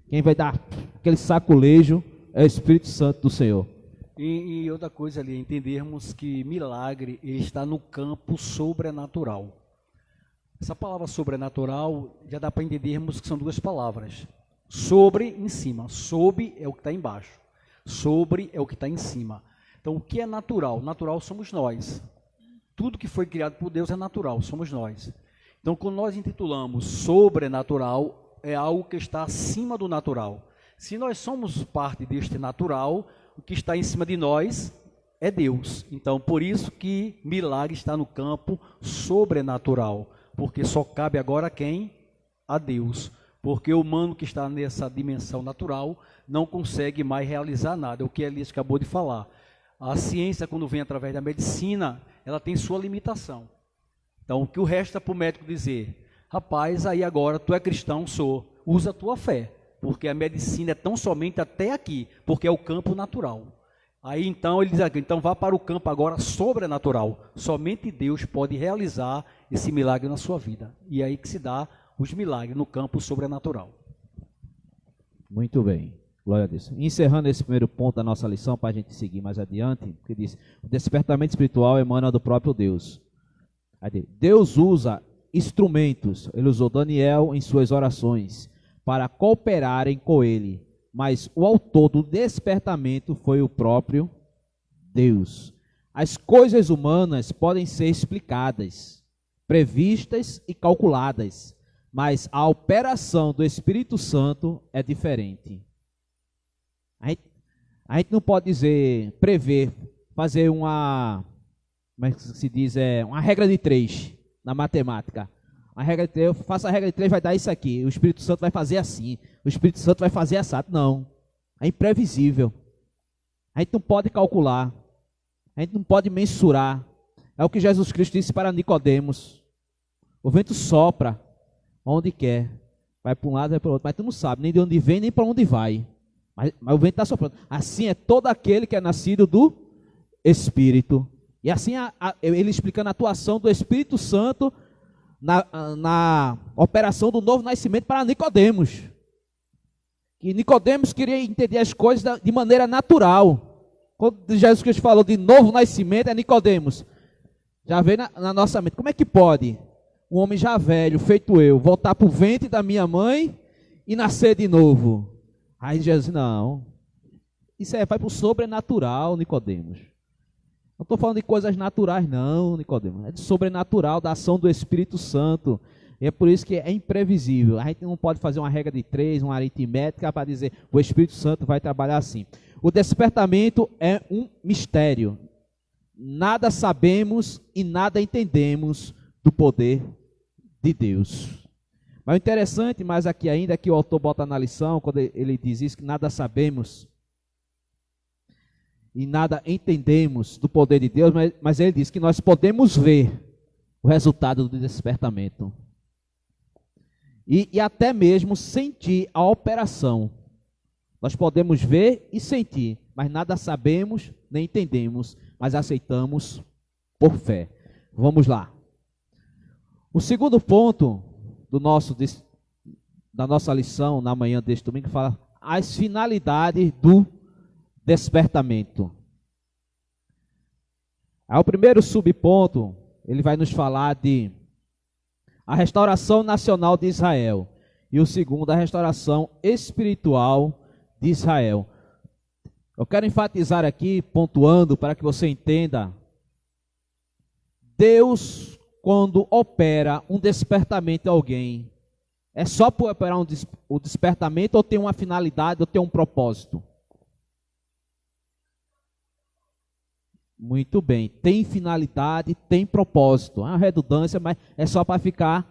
Quem vai dar aquele saculejo é o Espírito Santo do Senhor. E outra coisa ali, entendermos que milagre ele está no campo sobrenatural. Essa palavra sobrenatural já dá para entendermos que são duas palavras. Sobre, em cima. Sob é o que está embaixo. Sobre é o que está em cima. Então, o que é natural? Natural somos nós. Tudo que foi criado por Deus é natural, somos nós. Então, quando nós intitulamos sobrenatural, é algo que está acima do natural. Se nós somos parte deste natural, o que está em cima de nós é Deus. Então, por isso que milagre está no campo sobrenatural. Porque só cabe agora a quem? A Deus. Porque o humano que está nessa dimensão natural não consegue mais realizar nada. É o que Elias acabou de falar. A ciência, quando vem através da medicina, ela tem sua limitação. Então, o que o resta para o médico dizer? Rapaz, aí agora tu é cristão, sou. Usa a tua fé. Porque a medicina é tão somente até aqui. Porque é o campo natural. Aí então ele diz aqui, então vá para o campo agora sobrenatural. Somente Deus pode realizar esse milagre na sua vida. E é aí que se dá os milagres no campo sobrenatural. Muito bem. Glória a Deus. Encerrando esse primeiro ponto da nossa lição, para a gente seguir mais adiante, que diz, o despertamento espiritual emana do próprio Deus. Deus usa instrumentos, ele usou Daniel em suas orações, para cooperarem com ele, mas o autor do despertamento foi o próprio Deus. As coisas humanas podem ser explicadas, previstas e calculadas, mas a operação do Espírito Santo é diferente. A gente não pode dizer, prever, fazer uma, como é que se diz, uma regra de 3 na matemática. A regra de 3, eu faço a regra de 3, vai dar isso aqui, o Espírito Santo vai fazer assim, o Espírito Santo vai fazer assado. Não, é imprevisível. A gente não pode calcular, a gente não pode mensurar. É o que Jesus Cristo disse para Nicodemos. O vento sopra onde quer, vai para um lado, vai para o outro, mas tu não sabe nem de onde vem, nem para onde vai. Mas o vento está soprando. Assim é todo aquele que é nascido do Espírito. E assim ele explicando a atuação do Espírito Santo na operação do novo nascimento para Nicodemos. Que Nicodemos queria entender as coisas de maneira natural. Quando Jesus Cristo falou de novo nascimento, é Nicodemos. Já veio na nossa mente. Como é que pode um homem já velho, feito eu, voltar para o ventre da minha mãe e nascer de novo? Aí Jesus, não. Isso vai para o sobrenatural, Nicodemos. Não estou falando de coisas naturais, não, Nicodemos. É de sobrenatural, da ação do Espírito Santo. E é por isso que é imprevisível. A gente não pode fazer uma regra de 3, uma aritmética para dizer o Espírito Santo vai trabalhar assim. O despertamento é um mistério. Nada sabemos e nada entendemos do poder de Deus. Mas o interessante, mas aqui ainda, que o autor bota na lição, quando ele diz isso, que nada sabemos e nada entendemos do poder de Deus, mas ele diz que nós podemos ver o resultado do despertamento. E até mesmo sentir a operação. Nós podemos ver e sentir, mas nada sabemos nem entendemos, mas aceitamos por fé. Vamos lá. O segundo ponto da nossa lição na manhã deste domingo fala as finalidades do despertamento. Aí o primeiro subponto, ele vai nos falar de a restauração nacional de Israel. E o segundo, a restauração espiritual de Israel. Eu quero enfatizar aqui, pontuando, para que você entenda. Deus, quando opera um despertamento em alguém, é só por operar o despertamento ou tem uma finalidade, ou tem um propósito? Muito bem, tem finalidade, tem propósito. É uma redundância, mas é só para ficar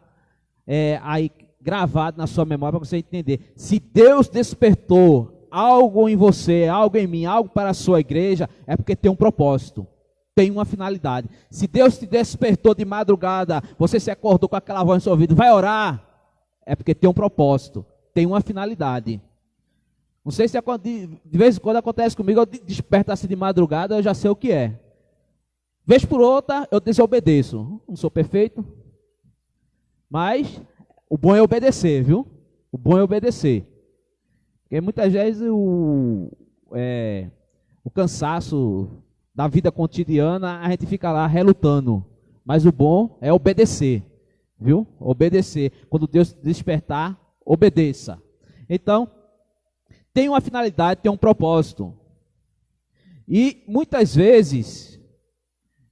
aí gravado na sua memória, para você entender. Se Deus despertou algo em você, algo em mim, algo para a sua igreja, é porque tem um propósito, tem uma finalidade. Se Deus te despertou de madrugada, você se acordou com aquela voz no seu ouvido, vai orar, é porque tem um propósito, tem uma finalidade. Não sei se de vez em quando acontece comigo, eu desperto assim de madrugada, eu já sei o que é. Vez por outra, eu desobedeço. Não sou perfeito, mas o bom é obedecer, viu? O bom é obedecer. Porque muitas vezes o cansaço da vida cotidiana, a gente fica lá relutando. Mas o bom é obedecer, viu? Obedecer. Quando Deus despertar, obedeça. Então, tem uma finalidade, tem um propósito. E muitas vezes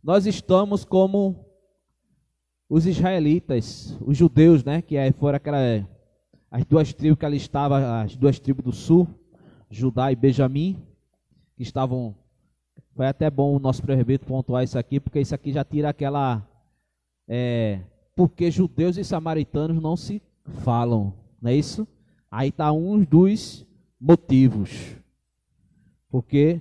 nós estamos como os israelitas, os judeus, né, que foram as duas tribos que ali estavam, as duas tribos do sul, Judá e Benjamim, que estavam. Foi até bom o nosso presbítero pontuar isso aqui, porque isso aqui já tira aquela porque judeus e samaritanos não se falam, não é isso? Aí está um dos motivos, porque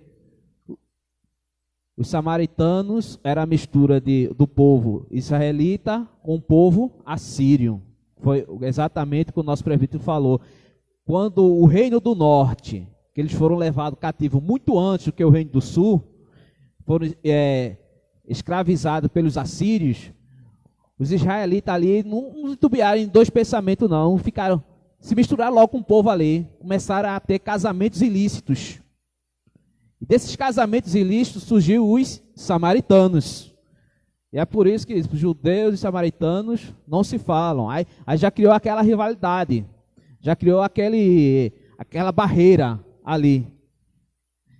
os samaritanos era a mistura do povo israelita com o povo assírio. Foi exatamente o que o nosso presbítero falou. Quando o reino do norte, que eles foram levados cativos muito antes do que o reino do sul, foram escravizados pelos assírios, os israelitas ali não tubiaram em dois pensamentos não, ficaram se misturaram logo com o povo ali, começaram a ter casamentos ilícitos. E desses casamentos ilícitos surgiu os samaritanos. E é por isso que os judeus e samaritanos não se falam. Aí já criou aquela rivalidade, já criou aquela barreira ali.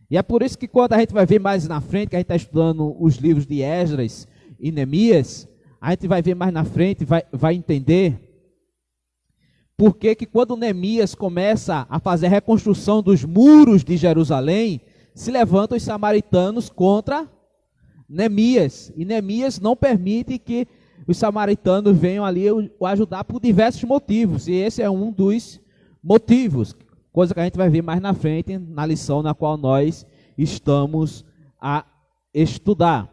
E é por isso que quando a gente vai ver mais na frente, que a gente está estudando os livros de Esdras e Neemias, a gente vai ver mais na frente, vai entender porque que quando Neemias começa a fazer a reconstrução dos muros de Jerusalém, se levantam os samaritanos contra Neemias. E Neemias não permite que os samaritanos venham ali o ajudar por diversos motivos. E esse é um dos motivos. Coisa que a gente vai ver mais na frente, na lição na qual nós estamos a estudar.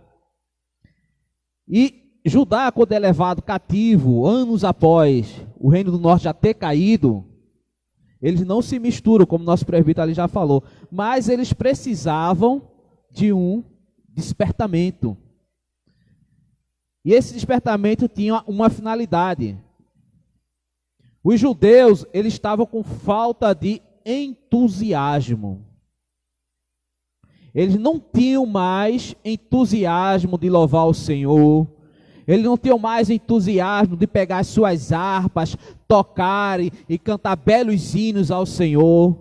E Judá, quando é levado cativo, anos após o reino do norte já ter caído, eles não se misturam, como nosso presbítero ali já falou, mas eles precisavam de um despertamento. E esse despertamento tinha uma finalidade. Os judeus, eles estavam com falta de entusiasmo. Eles não tinham mais entusiasmo de louvar o Senhor, Eles não tinham mais entusiasmo de pegar as suas harpas, tocar e cantar belos hinos ao Senhor.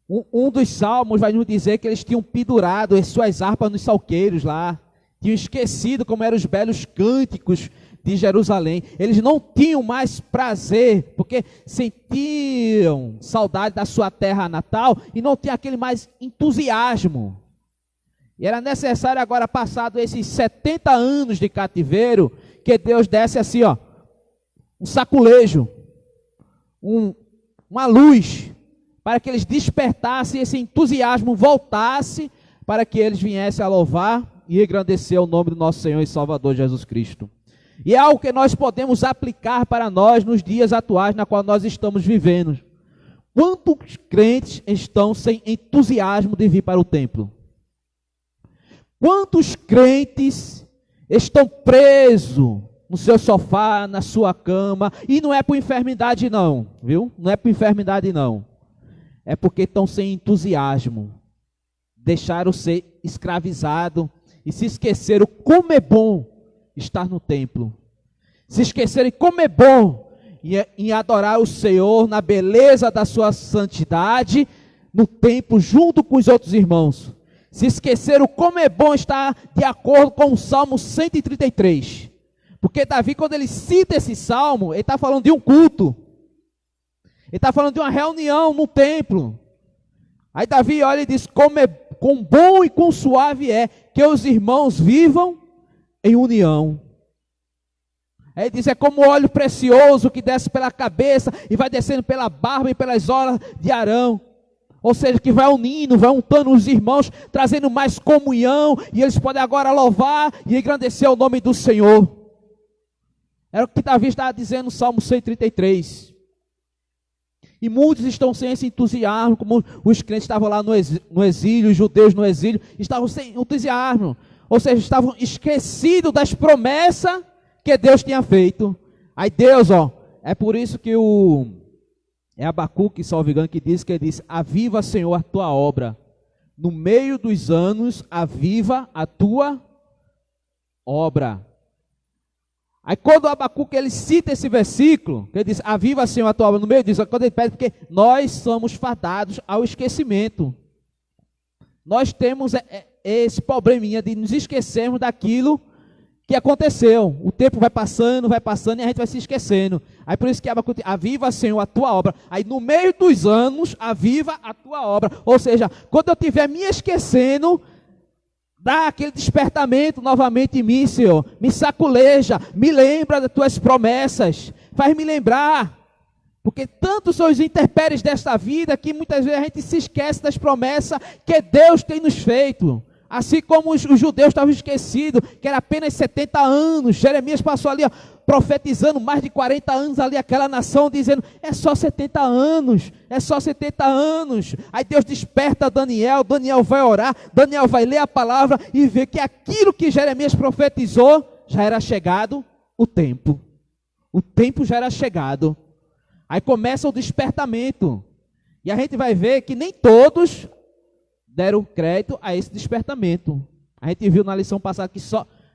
Um dos salmos vai nos dizer que eles tinham pendurado as suas harpas nos salgueiros lá. Tinham esquecido como eram os belos cânticos de Jerusalém. Eles não tinham mais prazer, porque sentiam saudade da sua terra natal e não tinham aquele mais entusiasmo. E era necessário agora, passado esses 70 anos de cativeiro, que Deus desse assim, ó, um saculejo, uma luz, para que eles despertassem esse entusiasmo, voltasse, para que eles viessem a louvar e engrandecer o nome do nosso Senhor e Salvador Jesus Cristo. E é algo que nós podemos aplicar para nós nos dias atuais na qual nós estamos vivendo. Quantos crentes estão sem entusiasmo de vir para o templo? Quantos crentes estão presos no seu sofá, na sua cama, e não é por enfermidade não, viu? Não é por enfermidade não. É porque estão sem entusiasmo. Deixaram ser escravizados e se esqueceram como é bom estar no templo. Se esqueceram como é bom em adorar o Senhor na beleza da sua santidade, no templo junto com os outros irmãos. Se esqueceram como é bom estar de acordo com o Salmo 133. Porque Davi, quando ele cita esse salmo, ele está falando de um culto. Ele está falando de uma reunião no templo. Aí Davi olha e diz, quão bom e quão suave é que os irmãos vivam em união. Aí ele diz, é como óleo precioso que desce pela cabeça e vai descendo pela barba e pelas orlas de Arão. Ou seja, que vai unindo, vai untando os irmãos, trazendo mais comunhão, e eles podem agora louvar e engrandecer o nome do Senhor. Era o que Davi estava dizendo no Salmo 133. E muitos estão sem esse entusiasmo, como os crentes estavam lá no exílio, os judeus no exílio, estavam sem entusiasmo. Ou seja, estavam esquecidos das promessas que Deus tinha feito. Aí Deus, é por isso que é Abacuque, salvo engano, que ele diz, aviva, Senhor, a tua obra. No meio dos anos, aviva a tua obra. Aí quando o Abacuque ele cita esse versículo, ele diz, aviva, Senhor, a tua obra, no meio disso, quando ele pede, porque nós somos fadados ao esquecimento. Nós temos esse probleminha de nos esquecermos daquilo que aconteceu. O tempo vai passando e a gente vai se esquecendo. Aí por isso que Abacuque, aviva, Senhor, a tua obra. Aí no meio dos anos, aviva a tua obra. Ou seja, quando eu estiver me esquecendo, dá aquele despertamento novamente em mim, Senhor. Me saculeja, me lembra das tuas promessas. Faz-me lembrar. Porque tantos são os intempéries desta vida que muitas vezes a gente se esquece das promessas que Deus tem nos feito. Assim como os judeus estavam esquecidos, que era apenas 70 anos. Jeremias passou ali, profetizando mais de 40 anos ali, aquela nação, dizendo, é só 70 anos, é só 70 anos. Aí Deus desperta Daniel vai orar, Daniel vai ler a palavra e ver que aquilo que Jeremias profetizou, já era chegado o tempo. O tempo já era chegado. Aí começa o despertamento. E a gente vai ver que nem todos deram crédito a esse despertamento. A gente viu na lição passada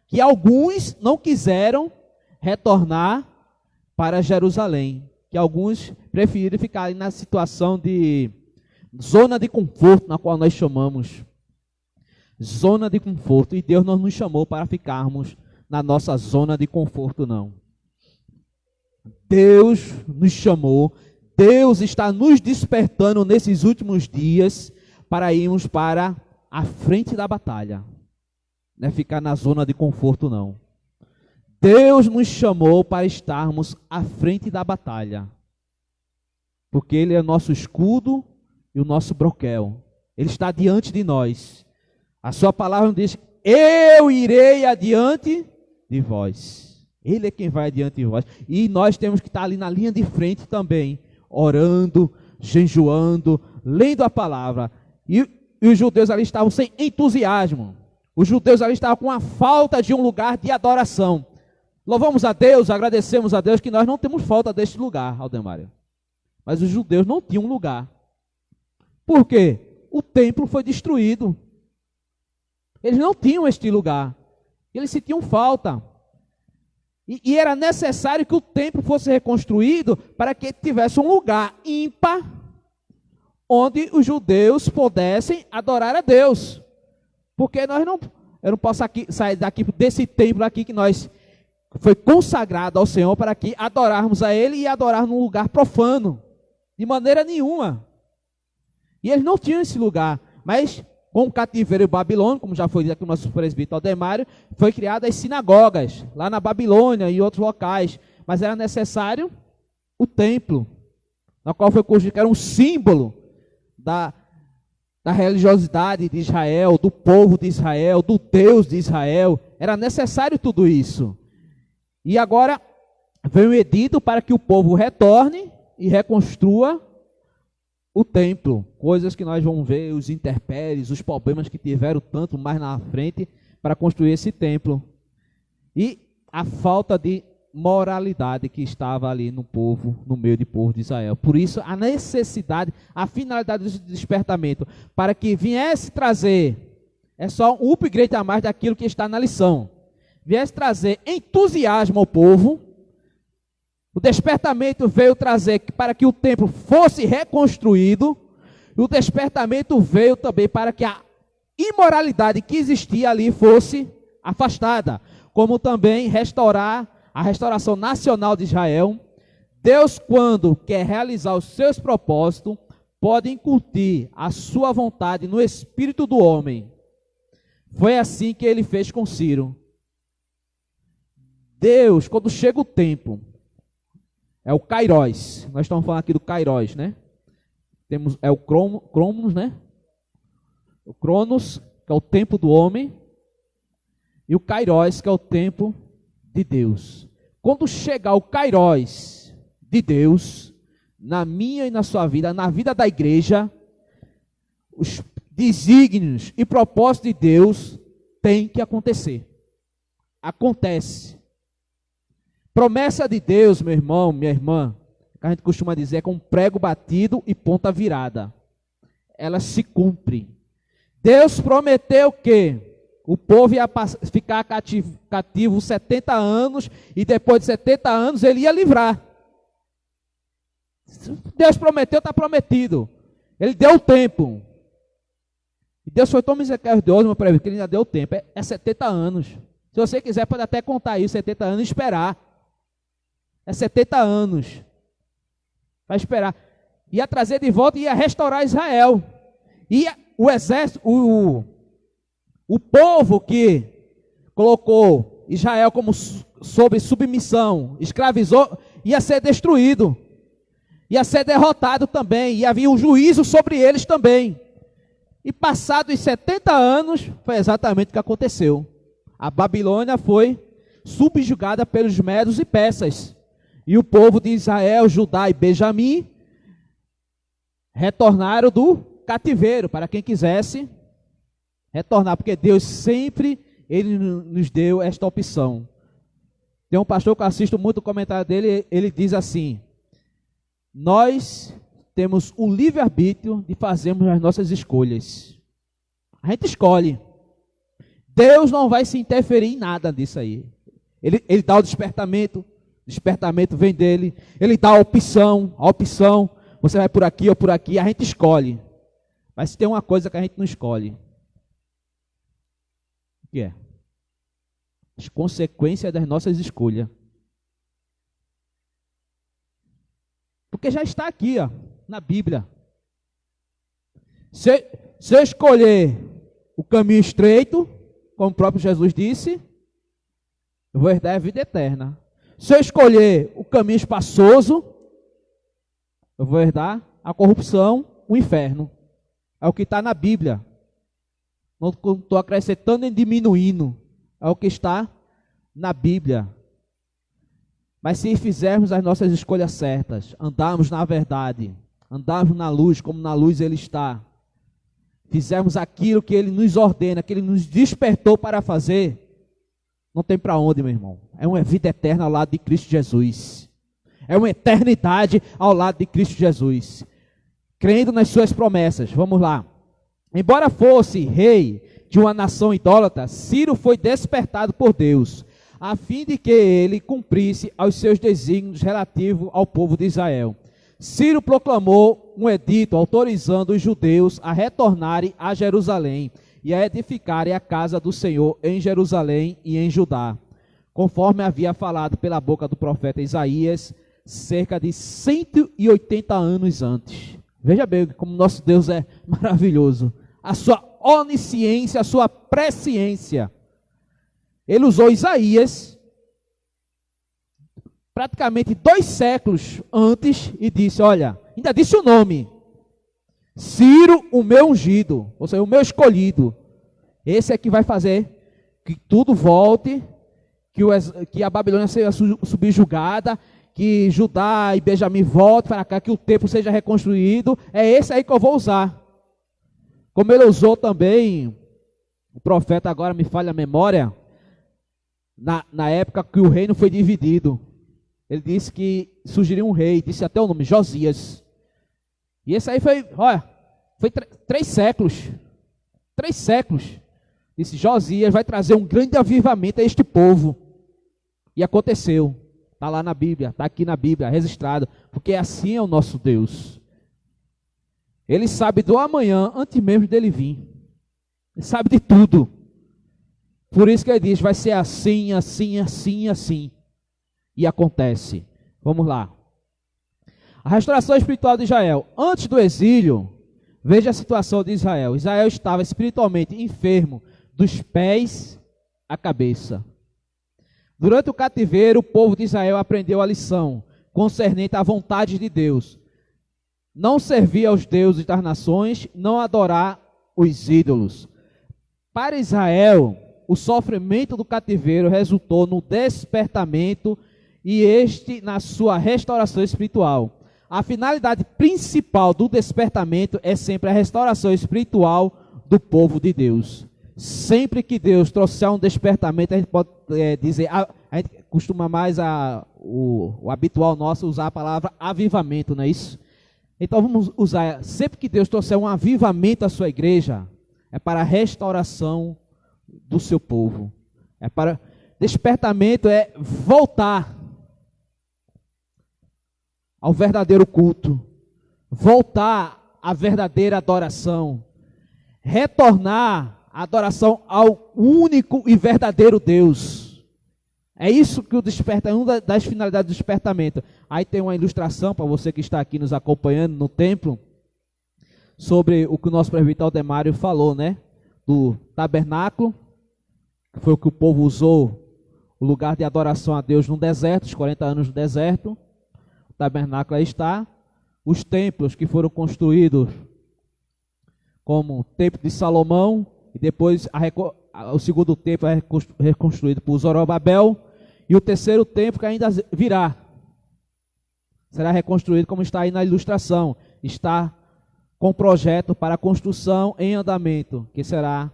que alguns não quiseram retornar para Jerusalém, que alguns preferiram ficar ali na situação de zona de conforto, na qual nós chamamos zona de conforto, e Deus não nos chamou para ficarmos na nossa zona de conforto, não. Deus nos chamou, Deus está nos despertando nesses últimos dias para irmos para a frente da batalha. Não é ficar na zona de conforto, não. Deus nos chamou para estarmos à frente da batalha. Porque Ele é o nosso escudo e o nosso broquel. Ele está diante de nós. A sua palavra diz, eu irei adiante de vós. Ele é quem vai adiante de vós. E nós temos que estar ali na linha de frente também, orando, jejuando, lendo a palavra. E os judeus ali estavam sem entusiasmo. Os judeus ali estavam com a falta de um lugar de adoração. Louvamos a Deus, agradecemos a Deus que nós não temos falta deste lugar, Aldemário. Mas os judeus não tinham um lugar. Por quê? O templo foi destruído. Eles não tinham este lugar. Eles sentiam falta. E era necessário que o templo fosse reconstruído para que tivesse um lugar ímpar onde os judeus pudessem adorar a Deus. Porque eu não posso sair daqui desse templo aqui que nós foi consagrado ao Senhor para que adorarmos a Ele e adorar num lugar profano. De maneira nenhuma. E eles não tinham esse lugar. Mas com o cativeiro babilônico, como já foi dito aqui o nosso presbítero Aldemário, foi criadas as sinagogas, lá na Babilônia e outros locais. Mas era necessário o templo, na qual foi construído, que era um símbolo da religiosidade de Israel, do povo de Israel, do Deus de Israel. Era necessário tudo isso. E agora veio o edito para que o povo retorne e reconstrua o templo. Coisas que nós vamos ver, os intempéries, os problemas que tiveram tanto mais na frente para construir esse templo. E a falta de moralidade que estava ali no povo, no meio do povo de Israel. Por isso, a necessidade, a finalidade do despertamento, para que viesse trazer, é só um upgrade a mais daquilo que está na lição, viesse trazer entusiasmo ao povo. O despertamento veio trazer para que o templo fosse reconstruído, e o despertamento veio também para que a imoralidade que existia ali fosse afastada, como também restaurar a restauração nacional de Israel. Deus, quando quer realizar os seus propósitos, pode incutir a sua vontade no espírito do homem. Foi assim que ele fez com Ciro. Deus, quando chega o tempo, é o Kairos. Nós estamos falando aqui do Kairos, né? É o Cronos, né? O Cronos, que é o tempo do homem, e o Kairos, que é o tempo de Deus. Quando chegar o Kairos de Deus, na minha e na sua vida, na vida da igreja, os desígnios e propósitos de Deus têm que acontecer. Acontece. Promessa de Deus, meu irmão, minha irmã, que a gente costuma dizer, é com prego batido e ponta virada. Ela se cumpre. Deus prometeu que o povo ia ficar cativo 70 anos e depois de 70 anos ele ia livrar. Deus prometeu, está prometido. Ele deu o tempo. E Deus foi tão misericordioso, meu presbítero, que ele ainda deu o tempo. É 70 anos. Se você quiser, pode até contar isso, 70 anos e esperar. É 70 anos. Vai esperar. Ia trazer de volta e ia restaurar Israel. E o exército, o povo que colocou Israel como sob submissão, escravizou, ia ser destruído. Ia ser derrotado também. E havia um juízo sobre eles também. E passados 70 anos, foi exatamente o que aconteceu. A Babilônia foi subjugada pelos medos e persas. E o povo de Israel, Judá e Benjamim retornaram do cativeiro, para quem quisesse retornar, porque Deus sempre ele nos deu esta opção. Tem um pastor que eu assisto muito o comentário dele, ele diz assim: nós temos o livre-arbítrio de fazermos as nossas escolhas. A gente escolhe. Deus não vai se interferir em nada disso aí. Ele dá o despertamento vem dele. Ele dá a opção, você vai por aqui ou por aqui, a gente escolhe. Mas tem uma coisa que a gente não escolhe. O que é? As consequências das nossas escolhas. Porque já está aqui, ó, na Bíblia. Se eu escolher o caminho estreito, como o próprio Jesus disse, eu vou herdar a vida eterna. Se eu escolher o caminho espaçoso, eu vou herdar a corrupção, o inferno. É o que está na Bíblia. Não estou acrescentando nem diminuindo. É o que está na Bíblia. Mas se fizermos as nossas escolhas certas, andarmos na verdade, andarmos na luz, como na luz Ele está, fizermos aquilo que Ele nos ordena, que Ele nos despertou para fazer, não tem para onde, meu irmão. É uma vida eterna ao lado de Cristo Jesus. É uma eternidade ao lado de Cristo Jesus. Crendo nas suas promessas. Vamos lá. Embora fosse rei, de uma nação idólatra, Ciro foi despertado por Deus, a fim de que ele cumprisse aos seus desígnios relativos ao povo de Israel. Ciro proclamou um edito autorizando os judeus a retornarem a Jerusalém e a edificarem a casa do Senhor em Jerusalém e em Judá, conforme havia falado pela boca do profeta Isaías, cerca de 180 anos antes. Veja bem como nosso Deus é maravilhoso. A sua onisciência, a sua presciência. Ele usou Isaías, praticamente 2 séculos antes, e disse, olha, ainda disse o nome, Ciro, o meu ungido, ou seja, o meu escolhido. Esse é que vai fazer que tudo volte, que a Babilônia seja subjugada, que Judá e Benjamim voltem para cá, que o templo seja reconstruído. É esse aí que eu vou usar. Como ele usou também, o profeta, agora me falha a memória, na época que o reino foi dividido. Ele disse que surgiria um rei, disse até o nome, Josias. E esse aí foi 3 séculos. 3 séculos. Disse, Josias vai trazer um grande avivamento a este povo. E aconteceu. Está lá na Bíblia, está aqui na Bíblia, registrado. Porque assim é o nosso Deus. Ele sabe do amanhã antes mesmo dele vir. Ele sabe de tudo. Por isso que ele diz, vai ser assim, assim, assim, assim. E acontece. Vamos lá. A restauração espiritual de Israel. Antes do exílio, veja a situação de Israel. Israel estava espiritualmente enfermo dos pés à cabeça. Durante o cativeiro, o povo de Israel aprendeu a lição concernente à vontade de Deus. Não servir aos deuses das nações, não adorar os ídolos. Para Israel, o sofrimento do cativeiro resultou no despertamento e este na sua restauração espiritual. A finalidade principal do despertamento é sempre a restauração espiritual do povo de Deus. Sempre que Deus trouxer um despertamento, a gente pode dizer, a gente costuma mais, o habitual nosso, usar a palavra avivamento, não é isso? Então vamos usar, sempre que Deus trouxer um avivamento à sua igreja, é para a restauração do seu povo. Despertamento é voltar ao verdadeiro culto, voltar à verdadeira adoração, retornar a adoração ao único e verdadeiro Deus. É isso que o desperta, é uma das finalidades do despertamento. Aí tem uma ilustração para você que está aqui nos acompanhando no templo, sobre o que o nosso presbítero Aldemário falou, né? Do tabernáculo, que foi o que o povo usou, o lugar de adoração a Deus no deserto, os 40 anos no deserto. O tabernáculo aí está. Os templos que foram construídos, como o templo de Salomão, e depois o segundo templo é reconstruído por Zorobabel, e o terceiro templo que ainda virá, será reconstruído como está aí na ilustração, está com projeto para construção em andamento, que será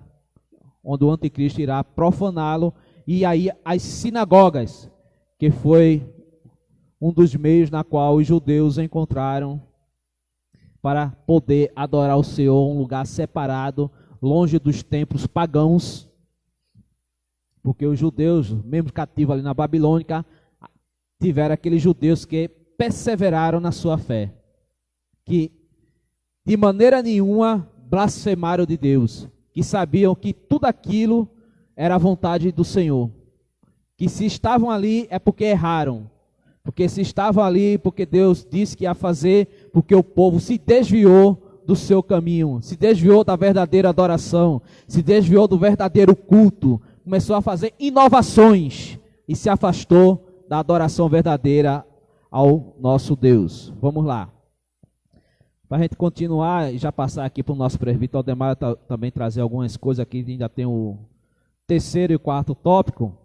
onde o anticristo irá profaná-lo, e aí as sinagogas, que foi um dos meios na qual os judeus encontraram para poder adorar o Senhor, um lugar separado, longe dos templos pagãos, porque os judeus, mesmo cativos ali na Babilônica, tiveram aqueles judeus que perseveraram na sua fé, que de maneira nenhuma blasfemaram de Deus, que sabiam que tudo aquilo era a vontade do Senhor, que se estavam ali é porque erraram, porque se estavam ali porque Deus disse que ia fazer, porque o povo se desviou do seu caminho, se desviou da verdadeira adoração, se desviou do verdadeiro culto, começou a fazer inovações e se afastou da adoração verdadeira ao nosso Deus. Vamos lá. Para a gente continuar e já passar aqui para o nosso presbítero Aldemar também trazer algumas coisas aqui, ainda tem o terceiro e quarto tópico.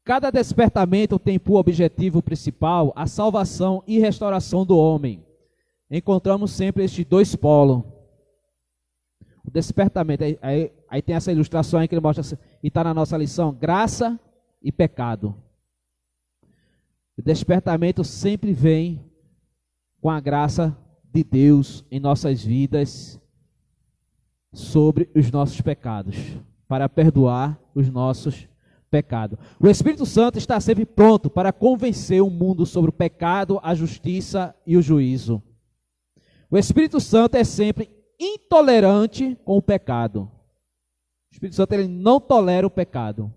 Cada despertamento tem por objetivo principal a salvação e restauração do homem. Encontramos sempre estes dois polos. O despertamento, aí tem essa ilustração aí que ele mostra, e está na nossa lição, graça e pecado. O despertamento sempre vem com a graça de Deus em nossas vidas sobre os nossos pecados. para perdoar os nossos pecados. O Espírito Santo está sempre pronto para convencer o mundo sobre o pecado, a justiça e o juízo. O Espírito Santo é sempre intolerante com o pecado. O Espírito Santo, ele não tolera o pecado.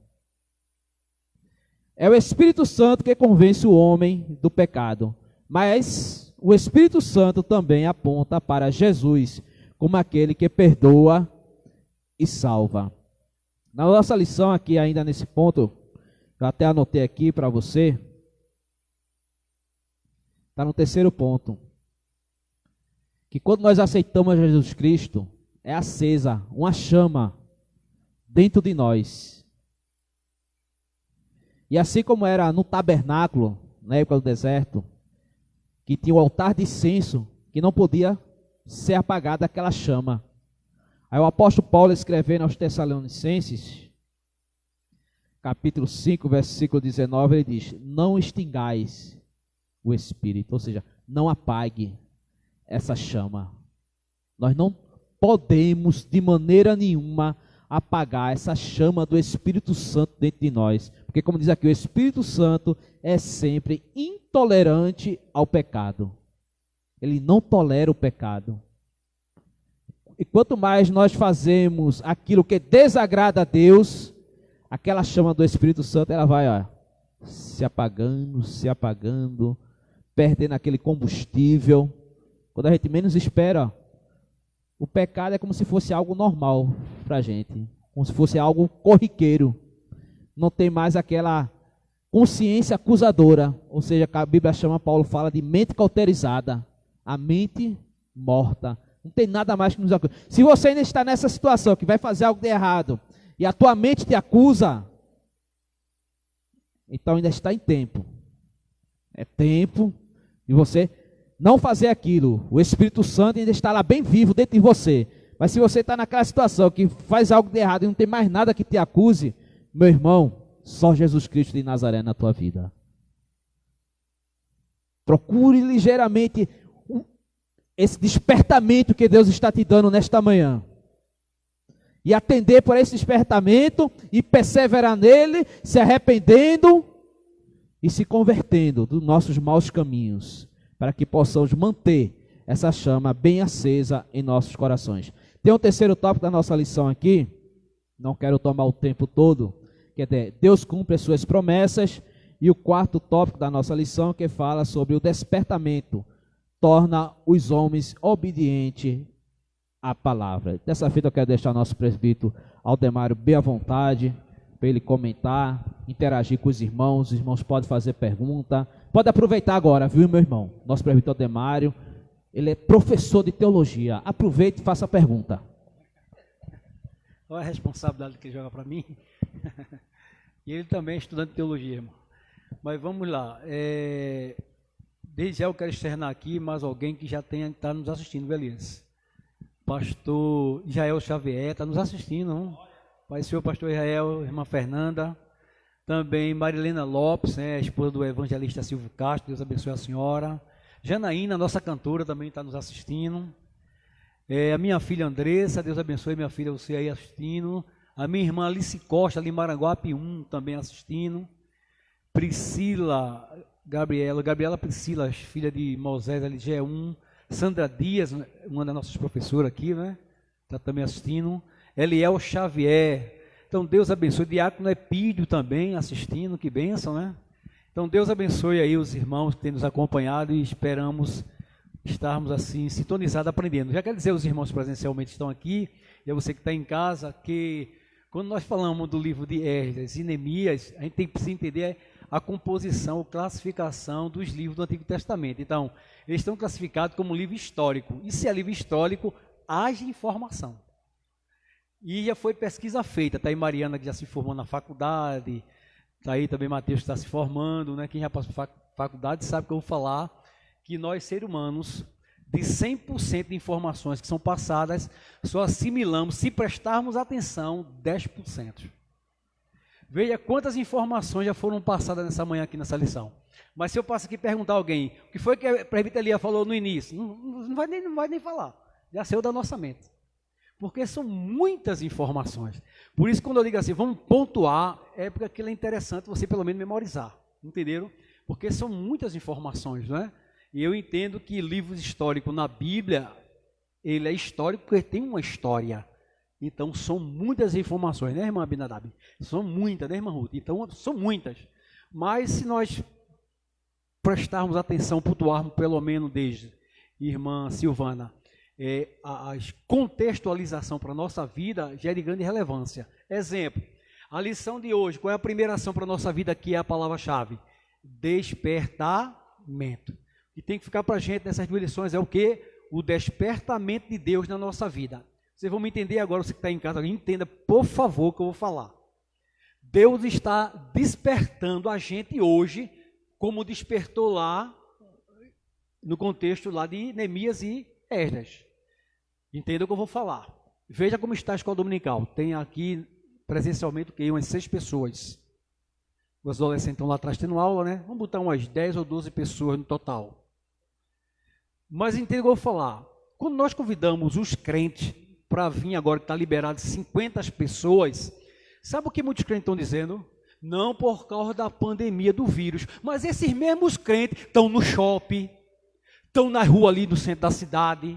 É o Espírito Santo que convence o homem do pecado. Mas o Espírito Santo também aponta para Jesus como aquele que perdoa e salva. Na nossa lição aqui, ainda nesse ponto, eu até anotei aqui para você, está no terceiro ponto, que quando nós aceitamos Jesus Cristo, é acesa uma chama dentro de nós. E assim como era no tabernáculo, na época do deserto, que tinha o altar de incenso, que não podia ser apagada aquela chama. Aí o apóstolo Paulo, escrevendo aos Tessalonicenses, capítulo 5, versículo 19, ele diz: não extingais o Espírito, ou seja, não apague essa chama. Nós não podemos de maneira nenhuma apagar essa chama do Espírito Santo dentro de nós, porque como diz aqui, o Espírito Santo é sempre intolerante ao pecado. Ele não tolera o pecado. E quanto mais nós fazemos aquilo que desagrada a Deus, aquela chama do Espírito Santo, ela vai se apagando, perdendo aquele combustível. Quando a gente menos espera, o pecado é como se fosse algo normal para a gente, como se fosse algo corriqueiro. Não tem mais aquela consciência acusadora, ou seja, a Bíblia chama, Paulo fala de mente cauterizada, a mente morta. Não tem nada mais que nos acusa. Se você ainda está nessa situação, que vai fazer algo de errado, e a tua mente te acusa, então ainda está em tempo. É tempo de você não fazer aquilo. O Espírito Santo ainda está lá bem vivo dentro de você. Mas se você está naquela situação que faz algo de errado e não tem mais nada que te acuse, meu irmão, só Jesus Cristo de Nazaré na tua vida. Procure ligeiramente esse despertamento que Deus está te dando nesta manhã. E atender por esse despertamento e perseverar nele, se arrependendo e se convertendo dos nossos maus caminhos, para que possamos manter essa chama bem acesa em nossos corações. Tem um terceiro tópico da nossa lição aqui, não quero tomar o tempo todo, que é Deus cumpre as suas promessas, e o quarto tópico da nossa lição, que fala sobre o despertamento, torna os homens obedientes à palavra. Dessa feita eu quero deixar nosso presbítero Aldemário bem à vontade, para ele comentar, interagir com os irmãos podem fazer pergunta, pode aproveitar agora, viu, meu irmão? Nosso presbítero Aldemário, ele é professor de teologia, aproveite e faça a pergunta. Olha a responsabilidade que ele joga para mim, e ele também é estudante de teologia, irmão. Mas vamos lá, desde já eu quero externar aqui mais alguém que já está nos assistindo, beleza? Pastor Israel Xavier está nos assistindo, não? Pai Senhor, pastor Israel, irmã Fernanda, também Marilena Lopes, a esposa do evangelista Silvio Castro, Deus abençoe a senhora. Janaína, nossa cantora, também está nos assistindo. A minha filha Andressa, Deus abençoe minha filha, você aí assistindo. A minha irmã Alice Costa, ali em Maranguape 1, também assistindo. Priscila, Gabriela Priscila, filha de Moisés, ali G1. Sandra Dias, uma das nossas professoras aqui, né? Está também assistindo. Eliel Xavier. Então, Deus abençoe. Diácono Epídio também assistindo, que bênção, né? Então, Deus abençoe aí os irmãos que têm nos acompanhado e esperamos estarmos assim, sintonizados, aprendendo. Já quero dizer aos irmãos que presencialmente estão aqui, e a você que está em casa, que quando nós falamos do livro de Esdras e Neemias, a gente tem que entender a composição, a classificação dos livros do Antigo Testamento. Então, eles estão classificados como livro histórico. E se é livro histórico, haja informação. E já foi pesquisa feita. Está aí Mariana, que já se formou na faculdade. Está aí também Mateus, que está se formando. Né? Quem já passou por faculdade sabe que eu vou falar que nós, seres humanos, de 100% de informações que são passadas, só assimilamos, se prestarmos atenção, 10%. Veja quantas informações já foram passadas nessa manhã aqui nessa lição. Mas se eu passo aqui e perguntar a alguém, o que foi que a presbítera Lia falou no início? Não vai nem falar, já saiu da nossa mente. Porque são muitas informações. Por isso, quando eu digo assim, vamos pontuar, é porque aquilo é interessante você pelo menos memorizar. Entenderam? Porque são muitas informações, não é? E eu entendo que livros históricos na Bíblia, ele é histórico porque tem uma história. Então, são muitas informações, né, irmã Abinadab? São muitas, né, irmã Ruth? Então, são muitas. Mas, se nós prestarmos atenção, pontuarmos pelo menos desde irmã Silvana, a contextualização para a nossa vida já é de grande relevância. Exemplo, a lição de hoje, qual é a primeira ação para a nossa vida que é a palavra-chave? Despertamento. E tem que ficar para a gente nessas duas lições é o quê? O despertamento de Deus na nossa vida. Vocês vão me entender agora, você que está em casa, entenda, por favor, o que eu vou falar. Deus está despertando a gente hoje, como despertou lá, no contexto lá de Neemias e Esdras. Entenda o que eu vou falar. Veja como está a escola dominical. Tem aqui, presencialmente, umas 6 pessoas. Os adolescentes estão lá atrás tendo aula, né? Vamos botar umas 10 ou 12 pessoas no total. Mas entenda o que eu vou falar. Quando nós convidamos os crentes para vir agora, que está liberado 50 pessoas, sabe o que muitos crentes estão dizendo? Não por causa da pandemia do vírus, mas esses mesmos crentes estão no shopping, estão na rua ali no centro da cidade,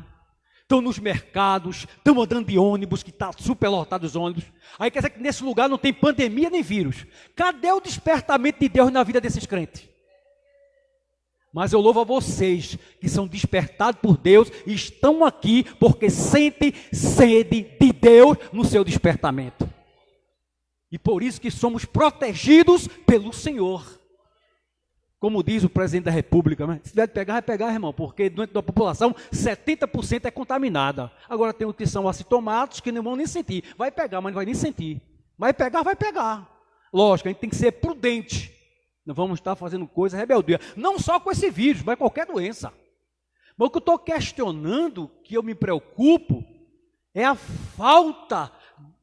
estão nos mercados, estão andando de ônibus, que está super lotado os ônibus. Aí quer dizer que nesse lugar não tem pandemia nem vírus. Cadê o despertamento de Deus na vida desses crentes? Mas eu louvo a vocês que são despertados por Deus e estão aqui porque sentem sede de Deus no seu despertamento. E por isso que somos protegidos pelo Senhor. Como diz o presidente da República, né? Se tiver de pegar, vai pegar, irmão, porque dentro da população 70% é contaminada. Agora tem os que são assintomáticos que não vão nem sentir. Vai pegar, mas não vai nem sentir. Vai pegar, vai pegar. Lógico, a gente tem que ser prudente. Não vamos estar fazendo coisa rebeldia. Não só com esse vírus, mas qualquer doença. Mas o que eu estou questionando, que eu me preocupo, é a falta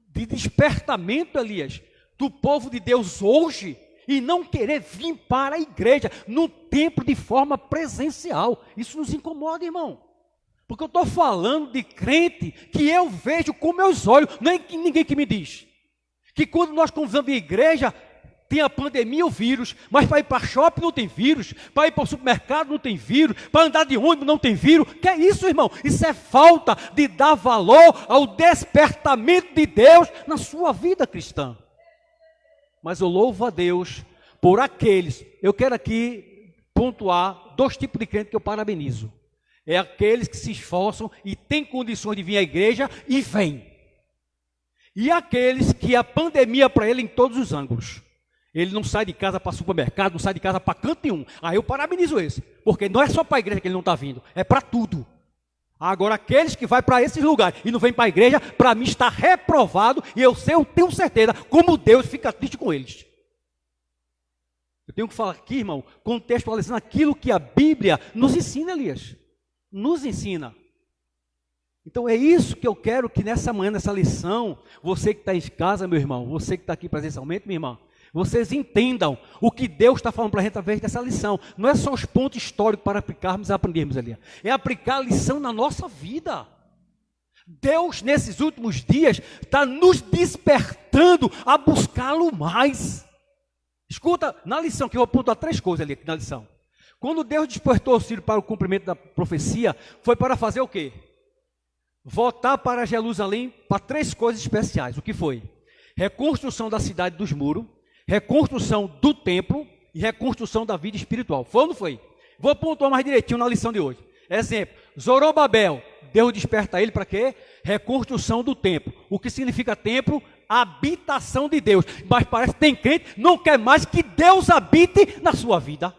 de despertamento, Elias, do povo de Deus hoje, e não querer vir para a igreja, no templo de forma presencial. Isso nos incomoda, irmão. Porque eu estou falando de crente que eu vejo com meus olhos, não é ninguém que me diz. Que quando nós convivemos em igreja, tem a pandemia, o vírus, mas para ir para shopping não tem vírus, para ir para o supermercado não tem vírus, para andar de ônibus não tem vírus. Que é isso, irmão? Isso é falta de dar valor ao despertamento de Deus na sua vida cristã. Mas eu louvo a Deus por aqueles, eu quero aqui pontuar 2 tipos de crente que eu parabenizo. É aqueles que se esforçam e têm condições de vir à igreja e vêm. E aqueles que a pandemia para ele em todos os ângulos. Ele não sai de casa para supermercado, não sai de casa para canto nenhum. Aí eu parabenizo esse, porque não é só para a igreja que ele não está vindo, é para tudo. Agora, aqueles que vão para esses lugares e não vêm para a igreja, para mim está reprovado, e eu tenho certeza como Deus fica triste com eles. Eu tenho que falar aqui, irmão, contextualizando aquilo que a Bíblia nos ensina, Elias. Nos ensina. Então é isso que eu quero que nessa manhã, nessa lição, você que está em casa, meu irmão, você que está aqui presencialmente, minha irmã, vocês entendam o que Deus está falando para a gente através dessa lição. Não é só os pontos históricos para aplicarmos e aprendermos ali. É aplicar a lição na nossa vida. Deus, nesses últimos dias, está nos despertando a buscá-lo mais. Escuta, na lição, que eu vou apontar 3 coisas ali na lição. Quando Deus despertou o Ciro para o cumprimento da profecia, foi para fazer o quê? Voltar para Jerusalém para 3 coisas especiais. O que foi? Reconstrução da cidade dos muros, reconstrução do templo e reconstrução da vida espiritual. Foi ou não foi? Vou pontuar mais direitinho na lição de hoje. Exemplo, Zorobabel, Deus desperta ele para quê? Reconstrução do templo. O que significa templo? Habitação de Deus. Mas parece que tem crente que não quer mais que Deus habite na sua vida.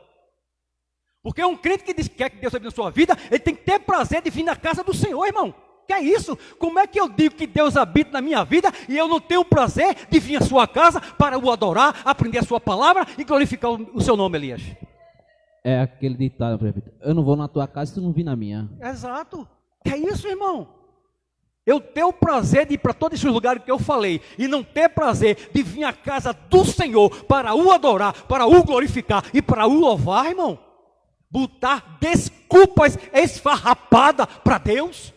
Porque um crente que diz que quer que Deus habite na sua vida, ele tem que ter prazer de vir na casa do Senhor, irmão. Que é isso? Como é que eu digo que Deus habita na minha vida e eu não tenho prazer de vir à sua casa para o adorar, aprender a sua palavra e glorificar o seu nome, Elias? É aquele ditado, prefeito. Eu não vou na tua casa se tu não vir na minha. Exato. Que é isso, irmão? Eu ter o prazer de ir para todos esses lugares que eu falei e não ter prazer de vir à casa do Senhor para o adorar, para o glorificar e para o louvar, irmão? Botar desculpas esfarrapadas para Deus?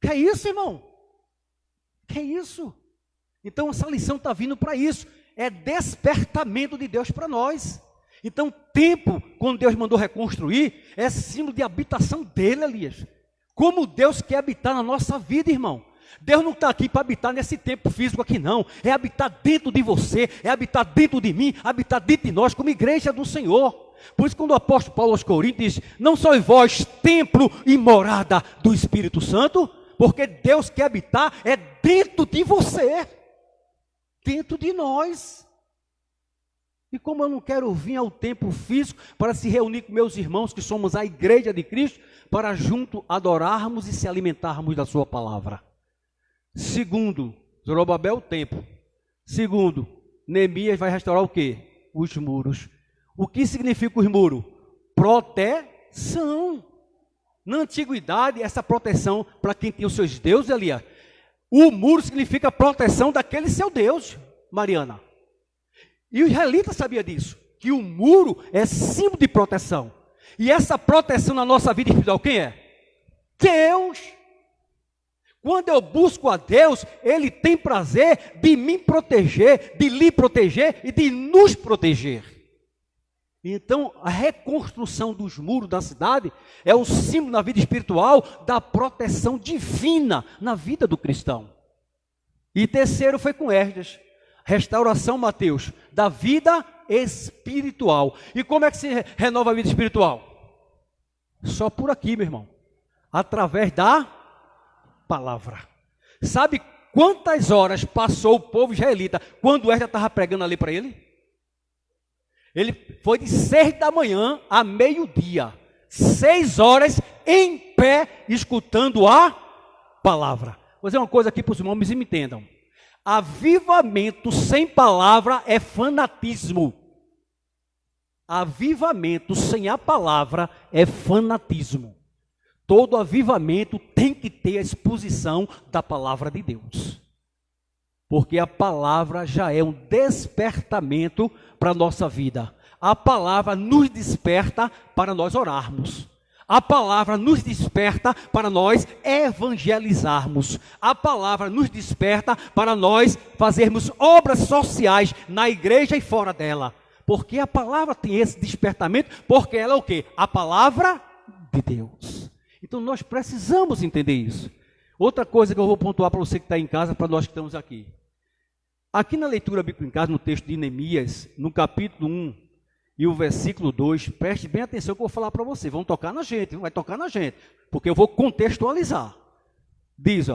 Que é isso, irmão? Que é isso? Então essa lição está vindo para isso. É despertamento de Deus para nós. Então tempo, quando Deus mandou reconstruir, é símbolo de habitação dele, Elias. Como Deus quer habitar na nossa vida, irmão. Deus não está aqui para habitar nesse tempo físico aqui não. É habitar dentro de você, é habitar dentro de mim, habitar dentro de nós como igreja do Senhor. Por isso quando o apóstolo Paulo aos Coríntios diz, não sois vós templo e morada do Espírito Santo, porque Deus quer habitar é dentro de você, dentro de nós. E como eu não quero vir ao templo físico para se reunir com meus irmãos que somos a igreja de Cristo, para junto adorarmos e se alimentarmos da sua palavra. Segundo, Zorobabel, o templo. Segundo, Neemias vai restaurar o quê? Os muros. O que significa os muros? Proteção. Na antiguidade, essa proteção para quem tinha os seus deuses ali, o muro significa proteção daquele seu Deus, Mariana. E o israelita sabia disso, que o muro é símbolo de proteção. E essa proteção na nossa vida espiritual, quem é? Deus. Quando eu busco a Deus, Ele tem prazer de me proteger, de lhe proteger e de nos proteger. Então, a reconstrução dos muros da cidade é o símbolo na vida espiritual da proteção divina na vida do cristão. E terceiro foi com Esdras, restauração, Mateus, da vida espiritual. E como é que se renova a vida espiritual? Só por aqui, meu irmão, através da palavra. Sabe quantas horas passou o povo israelita quando Esdras estava pregando ali para ele? Ele foi de 6 da manhã a meio-dia, 6 horas em pé, escutando a palavra. Vou dizer uma coisa aqui para os irmãos e me entendam. Avivamento sem palavra é fanatismo. Avivamento sem a palavra é fanatismo. Todo avivamento tem que ter a exposição da palavra de Deus. Porque a palavra já é um despertamento para a nossa vida. A palavra nos desperta para nós orarmos. A palavra nos desperta para nós evangelizarmos. A palavra nos desperta para nós fazermos obras sociais na igreja e fora dela. Porque a palavra tem esse despertamento, porque ela é o quê? A palavra de Deus. Então nós precisamos entender isso. Outra coisa que eu vou pontuar para você que está em casa, para nós que estamos aqui. Aqui na leitura bíblica em casa, no texto de Neemias, no capítulo 1 e o versículo 2, preste bem atenção que eu vou falar para você. Vão tocar na gente, vai tocar na gente, porque eu vou contextualizar. Diz,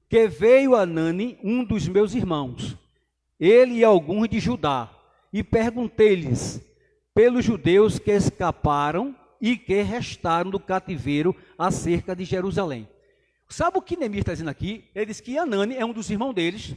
que veio Anani, um dos meus irmãos, ele e alguns de Judá, e perguntei-lhes pelos judeus que escaparam e que restaram do cativeiro acerca de Jerusalém. Sabe o que Neemias está dizendo aqui? Ele diz que Anani é um dos irmãos deles,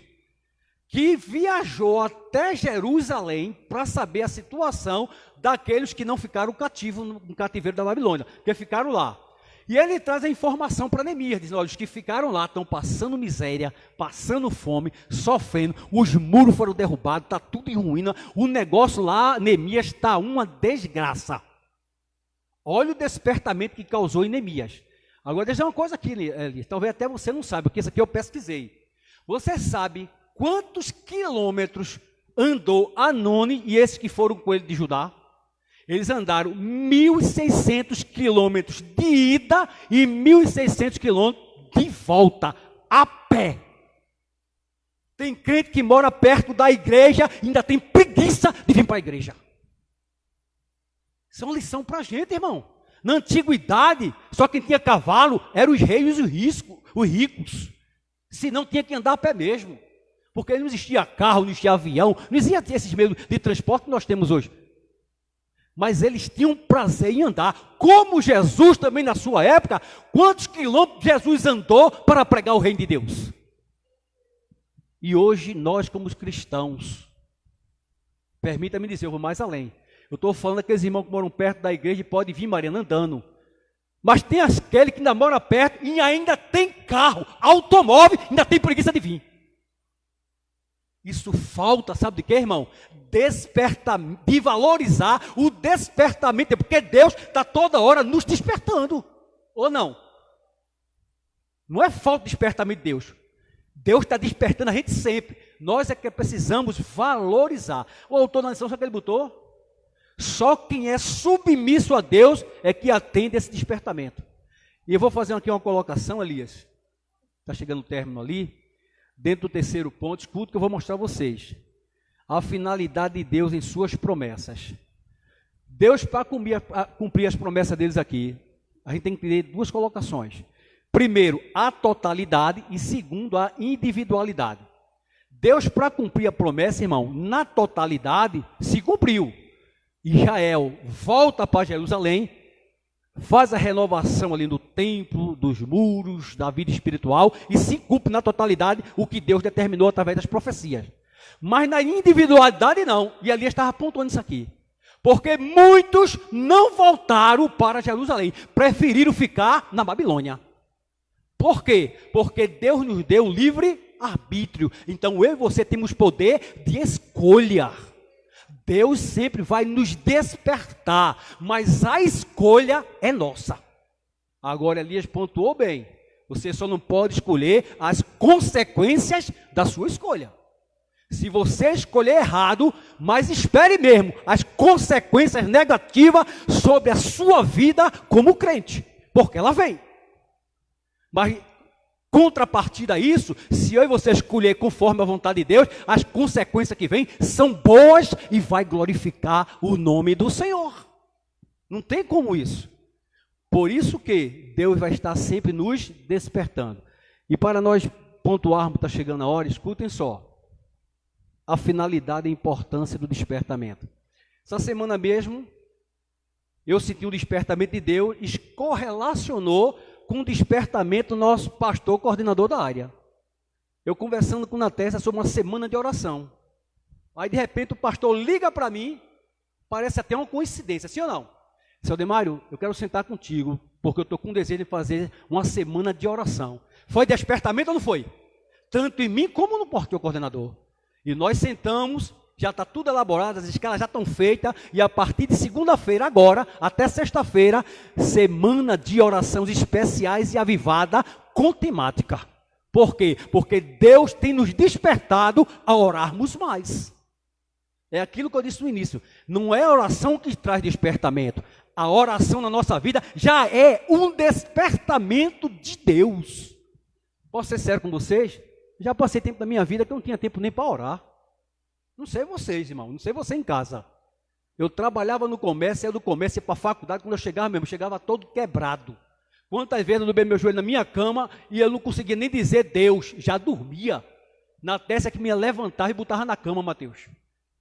que viajou até Jerusalém para saber a situação daqueles que não ficaram cativos no cativeiro da Babilônia, que ficaram lá. E ele traz a informação para Neemias, diz, olha, os que ficaram lá estão passando miséria, passando fome, sofrendo, os muros foram derrubados, está tudo em ruína, o negócio lá, Neemias, está uma desgraça. Olha o despertamento que causou em Neemias. Agora, deixa uma coisa aqui, Eli, talvez até você não saiba, porque isso aqui eu pesquisei. Você sabe quantos quilômetros andou Anani e esses que foram com ele de Judá? Eles andaram 1.600 quilômetros de ida e 1.600 quilômetros de volta, a pé. Tem crente que mora perto da igreja e ainda tem preguiça de vir para a igreja. Isso é uma lição para a gente, irmão. Na antiguidade, só quem tinha cavalo eram os reis e os ricos. Senão tinha que andar a pé mesmo. Porque não existia carro, não existia avião, não existia esses meios de transporte que nós temos hoje. Mas eles tinham prazer em andar. Como Jesus também na sua época, quantos quilômetros Jesus andou para pregar o reino de Deus? E hoje nós como cristãos, permita-me dizer, eu vou mais além. Eu estou falando daqueles irmãos que moram perto da igreja e podem vir, Mariana, andando. Mas tem aquele que ainda mora perto e ainda tem carro, automóvel, ainda tem preguiça de vir. Isso falta, sabe de quê, irmão? De valorizar o despertamento, porque Deus está toda hora nos despertando, ou não? Não é falta de despertamento de Deus. Deus está despertando a gente sempre. Nós é que precisamos valorizar. O autor da lição, sabe o que ele botou? Só quem é submisso a Deus é que atende esse despertamento. E eu vou fazer aqui uma colocação, Elias. Está chegando o término ali. Dentro do terceiro ponto, escuta que eu vou mostrar a vocês. A finalidade de Deus em suas promessas. Deus, para cumprir as promessas deles aqui, a gente tem que ter duas colocações. Primeiro, a totalidade e segundo, a individualidade. Deus, para cumprir a promessa, irmão, na totalidade, se cumpriu. Israel volta para Jerusalém, faz a renovação ali no templo, dos muros, da vida espiritual, e se cumpre na totalidade o que Deus determinou através das profecias. Mas na individualidade não, e ali estava pontuando isso aqui. Porque muitos não voltaram para Jerusalém, preferiram ficar na Babilônia. Por quê? Porque Deus nos deu livre arbítrio. Então eu e você temos poder de escolha. Deus sempre vai nos despertar, mas a escolha é nossa. Agora Elias pontuou bem. Você só não pode escolher as consequências da sua escolha. Se você escolher errado, mas espere mesmo as consequências negativas sobre a sua vida como crente, porque ela vem. Mas, contrapartida a isso, se eu e você escolher conforme a vontade de Deus, as consequências que vêm são boas e vai glorificar o nome do Senhor. Não tem como isso. Por isso que Deus vai estar sempre nos despertando. E para nós pontuarmos, está chegando a hora, escutem só. A finalidade e a importância do despertamento. Essa semana mesmo, eu senti um despertamento de Deus e correlacionou com o despertamento do nosso pastor coordenador da área. Eu conversando com o Natessa sobre uma semana de oração. Aí de repente o pastor liga para mim, parece até uma coincidência, sim ou não? Seu Demário, eu quero sentar contigo, porque eu estou com desejo de fazer uma semana de oração. Foi despertamento ou não foi? Tanto em mim como no pastor coordenador. E nós sentamos, já está tudo elaborado, as escalas já estão feitas, e a partir de segunda-feira, agora, até sexta-feira, semana de orações especiais e avivada com temática. Por quê? Porque Deus tem nos despertado a orarmos mais. É aquilo que eu disse no início, não é a oração que traz despertamento, a oração na nossa vida já é um despertamento de Deus. Posso ser sério com vocês? Já passei tempo da minha vida que eu não tinha tempo nem para orar. Não sei vocês, irmão, não sei você em casa. Eu trabalhava no comércio, ia do comércio, ia para a faculdade, quando eu chegava mesmo, chegava todo quebrado. Quantas vezes eu dobrei meu joelho na minha cama e eu não conseguia nem dizer Deus, já dormia. Na testa que me levantava e botava na cama, Mateus.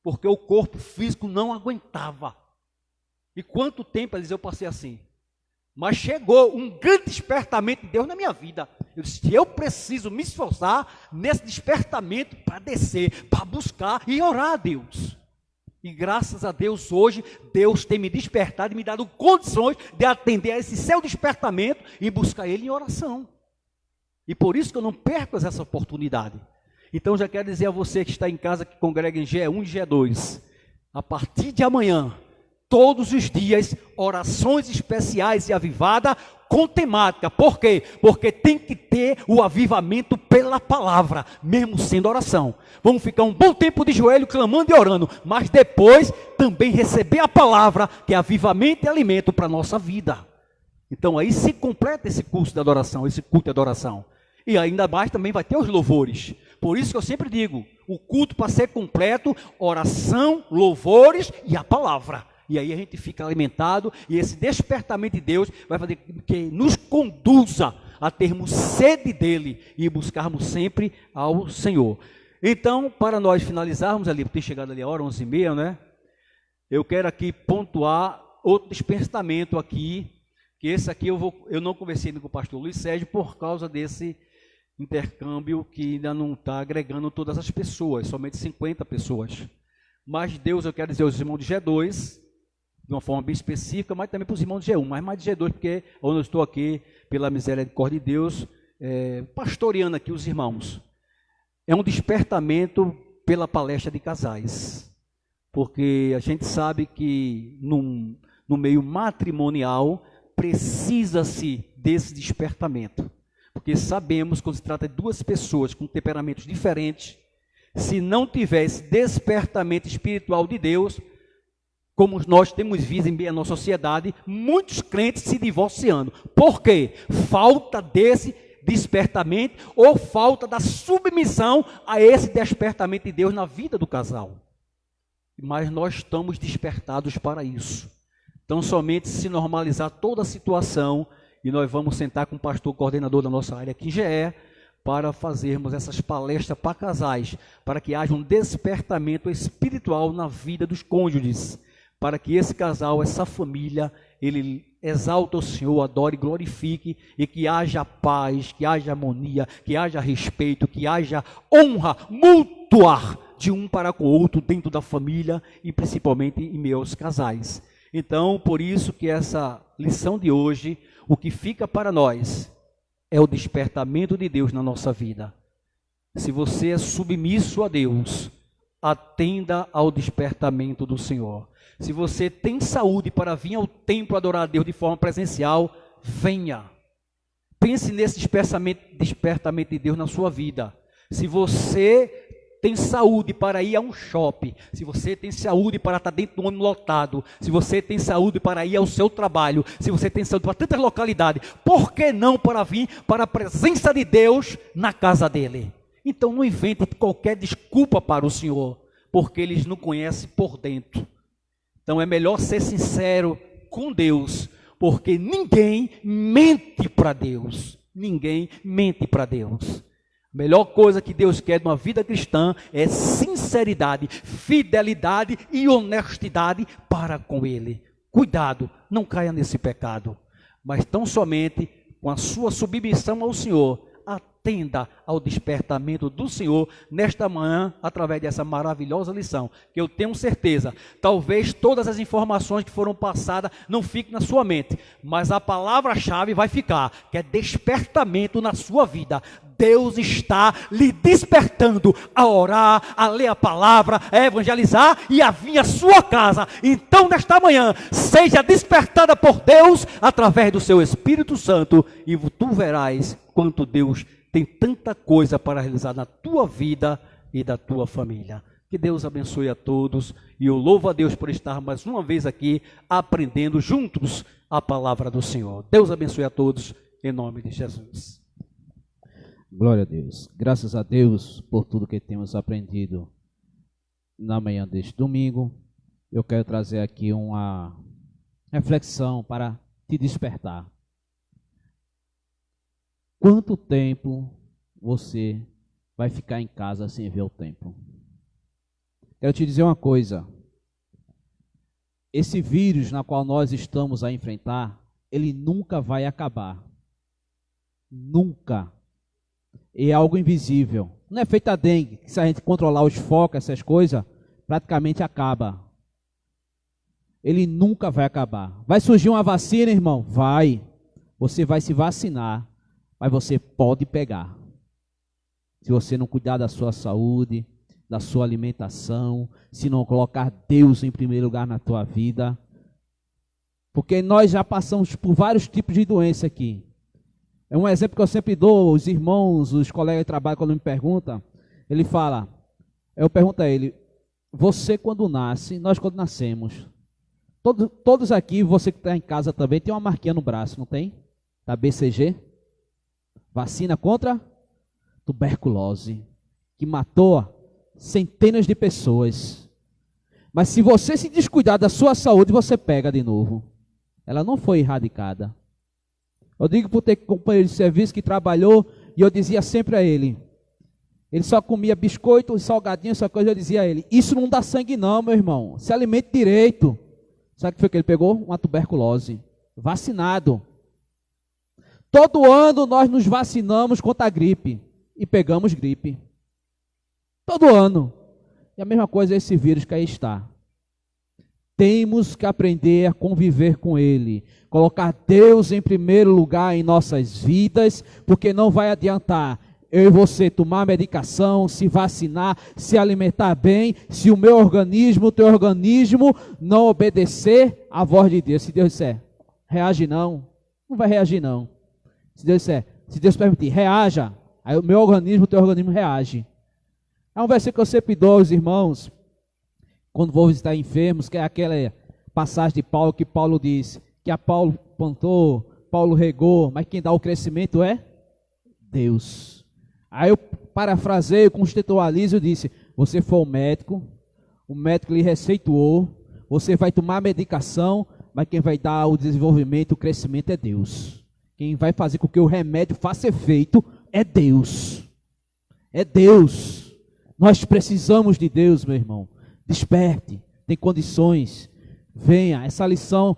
Porque o corpo físico não aguentava. E quanto tempo, Eliseu, eu passei assim? Mas chegou um grande despertamento de Deus na minha vida. Eu disse, eu preciso me esforçar nesse despertamento para descer, para buscar e orar a Deus. E graças a Deus hoje, Deus tem me despertado e me dado condições de atender a esse seu despertamento e buscar Ele em oração. E por isso que eu não perco essa oportunidade. Então já quero dizer a você que está em casa, que congrega em G1 e G2, a partir de amanhã, todos os dias, orações especiais e avivada com temática. Por quê? Porque tem que ter o avivamento pela palavra, mesmo sendo oração. Vamos ficar um bom tempo de joelho, clamando e orando, mas depois também receber a palavra, que é avivamento e alimento para a nossa vida. Então aí se completa esse curso de adoração, esse culto de adoração. E ainda mais também vai ter os louvores. Por isso que eu sempre digo, o culto para ser completo, oração, louvores e a palavra. E aí a gente fica alimentado e esse despertamento de Deus vai fazer que nos conduza a termos sede dEle e buscarmos sempre ao Senhor. Então, para nós finalizarmos ali, tem chegado ali a hora, 11h30, né? Eu quero aqui pontuar outro despertamento aqui, que esse aqui eu não conversei com o pastor Luiz Sérgio por causa desse intercâmbio que ainda não está agregando todas as pessoas, somente 50 pessoas. Mas Deus, eu quero dizer aos irmãos de G2, de uma forma bem específica, mas também para os irmãos de G1, mas mais de G2, porque onde eu estou aqui, pela misericórdia de Deus, pastoreando aqui os irmãos. É um despertamento pela palestra de casais, porque a gente sabe que no meio matrimonial precisa-se desse despertamento. Porque sabemos, quando se trata de duas pessoas com temperamentos diferentes, se não tivesse despertamento espiritual de Deus, como nós temos visto em meio à nossa sociedade, muitos crentes se divorciando. Por quê? Falta desse despertamento ou falta da submissão a esse despertamento de Deus na vida do casal. Mas nós estamos despertados para isso. Então, somente se normalizar toda a situação, e nós vamos sentar com o pastor coordenador da nossa área aqui em GE, para fazermos essas palestras para casais, para que haja um despertamento espiritual na vida dos cônjuges, para que esse casal, essa família, ele exalte o Senhor, adore, glorifique, e que haja paz, que haja harmonia, que haja respeito, que haja honra mútua de um para com o outro dentro da família e principalmente em meio aos casais. Então, por isso que essa lição de hoje, o que fica para nós é o despertamento de Deus na nossa vida. Se você é submisso a Deus, atenda ao despertamento do Senhor. Se você tem saúde para vir ao templo adorar a Deus de forma presencial, venha. Pense nesse despertamento de Deus na sua vida. Se você tem saúde para ir a um shopping, se você tem saúde para estar dentro do ônibus lotado, se você tem saúde para ir ao seu trabalho, se você tem saúde para tantas localidades, por que não para vir para a presença de Deus na casa dele? Então não invente qualquer desculpa para o Senhor, porque eles não conhecem por dentro. Então é melhor ser sincero com Deus, porque ninguém mente para Deus. Ninguém mente para Deus. A melhor coisa que Deus quer de uma vida cristã é sinceridade, fidelidade e honestidade para com Ele. Cuidado, não caia nesse pecado, mas tão somente com a sua submissão ao Senhor, atenda ao despertamento do Senhor nesta manhã, através dessa maravilhosa lição, que eu tenho certeza, talvez todas as informações que foram passadas não fiquem na sua mente, mas a palavra-chave vai ficar, que é despertamento na sua vida. Deus está lhe despertando a orar, a ler a palavra, a evangelizar e a vir à sua casa. Então, nesta manhã, seja despertada por Deus através do seu Espírito Santo e tu verás quanto Deus tem tanta coisa para realizar na tua vida e da tua família. Que Deus abençoe a todos e eu louvo a Deus por estar mais uma vez aqui aprendendo juntos a palavra do Senhor. Deus abençoe a todos em nome de Jesus. Glória a Deus. Graças a Deus por tudo que temos aprendido na manhã deste domingo. Eu quero trazer aqui uma reflexão para te despertar. Quanto tempo você vai ficar em casa sem ver o tempo? Quero te dizer uma coisa. Esse vírus na qual nós estamos a enfrentar, ele nunca vai acabar. Nunca. É algo invisível. Não é feito a dengue, que se a gente controlar os focos, essas coisas, praticamente acaba. Ele nunca vai acabar. Vai surgir uma vacina, irmão? Vai. Você vai se vacinar, mas você pode pegar. Se você não cuidar da sua saúde, da sua alimentação, se não colocar Deus em primeiro lugar na tua vida. Porque nós já passamos por vários tipos de doença aqui. É um exemplo que eu sempre dou, os irmãos, os colegas de trabalho, quando me perguntam, ele fala, eu pergunto a ele, você quando nasce, nós quando nascemos, todos aqui, você que está em casa também, tem uma marquinha no braço, não tem? Da BCG, vacina contra tuberculose, que matou centenas de pessoas. Mas se você se descuidar da sua saúde, você pega de novo. Ela não foi erradicada. Eu digo por ter companheiro de serviço que trabalhou, e eu dizia sempre a ele só comia biscoito, salgadinho, essa coisa, eu dizia a ele, isso não dá sangue não, meu irmão, se alimente direito. Sabe o que foi que ele pegou? Uma tuberculose, vacinado. Todo ano nós nos vacinamos contra a gripe, e pegamos gripe. Todo ano. E a mesma coisa é esse vírus que aí está. Temos que aprender a conviver com ele, colocar Deus em primeiro lugar em nossas vidas, porque não vai adiantar eu e você tomar medicação, se vacinar, se alimentar bem, se o meu organismo, o teu organismo não obedecer à voz de Deus. Se Deus disser, reage não, não vai reagir não. Se Deus disser, Se Deus permitir, reaja. Aí o meu organismo, o teu organismo reage. É um versículo que eu sempre dou aos irmãos, quando vou visitar enfermos, que é aquela passagem de Paulo, que Paulo diz, que a Paulo plantou, Paulo regou, mas quem dá o crescimento é Deus. Aí eu parafraseio, contextualizo e disse, você foi o médico lhe receitou, você vai tomar a medicação, mas quem vai dar o desenvolvimento, o crescimento é Deus. Quem vai fazer com que o remédio faça efeito é Deus. É Deus. Nós precisamos de Deus, meu irmão. Desperte, tem condições. Venha, essa lição,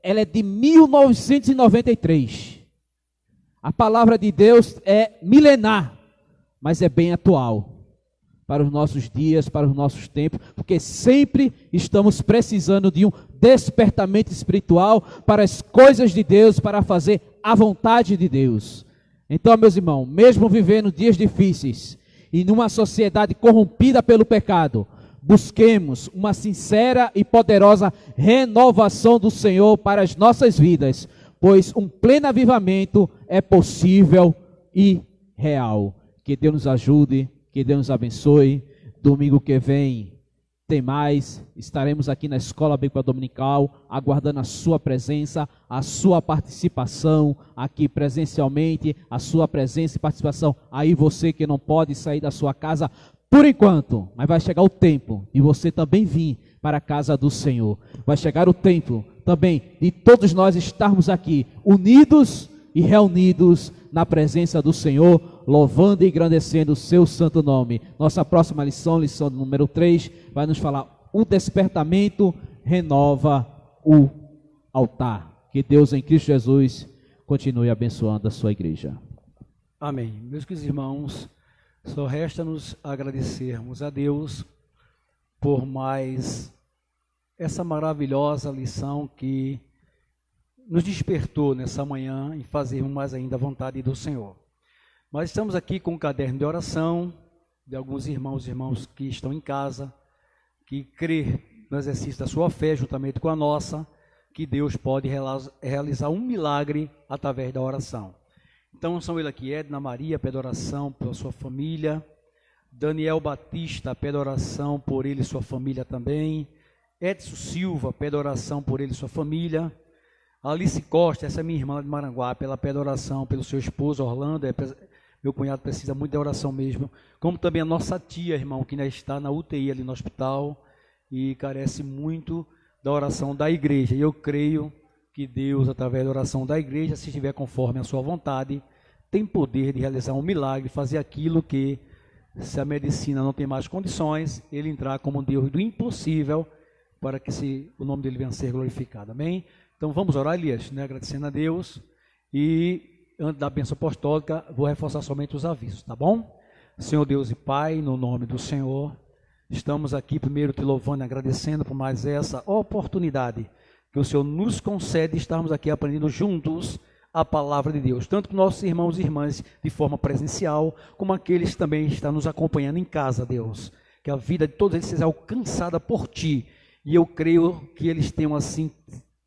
ela é de 1993. A palavra de Deus é milenar, mas é bem atual para os nossos dias, para os nossos tempos, porque sempre estamos precisando de um despertamento espiritual para as coisas de Deus, para fazer a vontade de Deus. Então, meus irmãos, mesmo vivendo dias difíceis e numa sociedade corrompida pelo pecado, busquemos uma sincera e poderosa renovação do Senhor para as nossas vidas, pois um pleno avivamento é possível e real. Que Deus nos ajude, que Deus nos abençoe. Domingo que vem tem mais, estaremos aqui na Escola Bíblica Dominical, aguardando a sua presença, a sua participação aqui presencialmente, a sua presença e participação. Aí você que não pode sair da sua casa por enquanto, mas vai chegar o tempo de você também vir para a casa do Senhor. Vai chegar o tempo também de todos nós estarmos aqui unidos e reunidos na presença do Senhor, louvando e engrandecendo o seu santo nome. Nossa próxima lição, lição número 3, vai nos falar: o despertamento renova o altar. Que Deus em Cristo Jesus continue abençoando a sua igreja. Amém. Meus queridos irmãos, só resta-nos agradecermos a Deus por mais essa maravilhosa lição que nos despertou nessa manhã em fazermos mais ainda a vontade do Senhor. Nós estamos aqui com um caderno de oração de alguns irmãos e irmãs que estão em casa, que crê no exercício da sua fé juntamente com a nossa, que Deus pode realizar um milagre através da oração. Então são ele aqui: Edna Maria, pede oração pela sua família; Daniel Batista, pede oração por ele e sua família também; Edson Silva, pede oração por ele e sua família; Alice Costa, essa é minha irmã de Maranguape, ela pede oração pelo seu esposo Orlando, meu cunhado precisa muito de oração mesmo, como também a nossa tia, irmão, que ainda está na UTI ali no hospital e carece muito da oração da igreja. E eu creio que Deus, através da oração da igreja, se estiver conforme a sua vontade, tem poder de realizar um milagre, fazer aquilo que, se a medicina não tem mais condições, ele entrar como Deus do impossível, para que o nome dele venha a ser glorificado. Amém? Então vamos orar, Elias, né? Agradecendo a Deus. E antes da bênção apostólica, vou reforçar somente os avisos, tá bom? Senhor Deus e Pai, no nome do Senhor, estamos aqui primeiro te louvando e agradecendo por mais essa oportunidade que o Senhor nos concede, estarmos aqui aprendendo juntos a palavra de Deus, tanto com nossos irmãos e irmãs de forma presencial, como aqueles que também estão nos acompanhando em casa, Deus. Que a vida de todos eles seja alcançada por Ti. E eu creio que eles tenham assim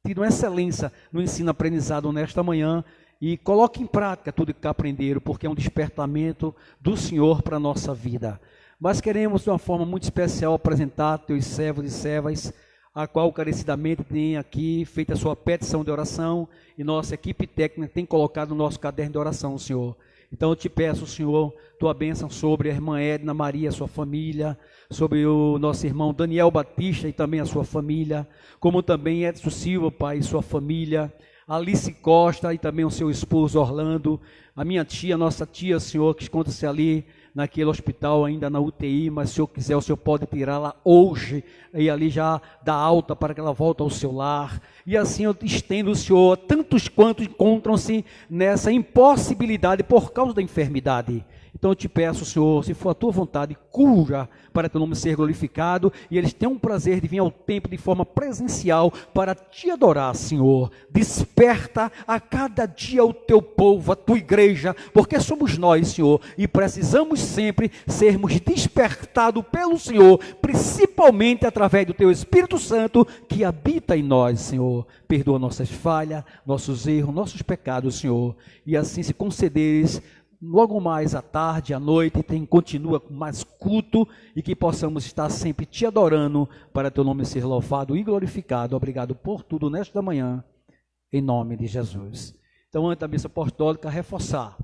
tido uma excelência no ensino-aprendizado nesta manhã, e coloque em prática tudo que aprenderam, porque é um despertamento do Senhor para a nossa vida. Mas queremos de uma forma muito especial apresentar teus servos e servas, a qual carecidamente tem aqui feito a sua petição de oração, e nossa equipe técnica tem colocado no nosso caderno de oração, Senhor. Então eu te peço, Senhor, tua bênção sobre a irmã Edna Maria, sua família, sobre o nosso irmão Daniel Batista e também a sua família, como também Edson Silva, Pai, e sua família, Alice Costa e também o seu esposo Orlando, a minha tia, nossa tia, Senhor, que encontra-se ali naquele hospital ainda na UTI, mas se o Senhor quiser, o Senhor pode tirá-la hoje e ali já dá alta para que ela volte ao seu lar. E assim eu estendo, Senhor, a tantos quantos encontram-se nessa impossibilidade por causa da enfermidade. Então eu te peço, Senhor, se for a tua vontade, cura para teu nome ser glorificado, e eles tenham o prazer de vir ao templo de forma presencial para te adorar, Senhor. Desperta a cada dia o teu povo, a tua igreja, porque somos nós, Senhor, e precisamos sempre sermos despertados pelo Senhor, principalmente através do teu Espírito Santo que habita em nós, Senhor. Perdoa nossas falhas, nossos erros, nossos pecados, Senhor, e assim se concederes logo mais à tarde, à noite, continua com mais culto, e que possamos estar sempre te adorando, para teu nome ser louvado e glorificado. Obrigado por tudo nesta manhã, em nome de Jesus. Então, antes da missa apostólica, reforçar.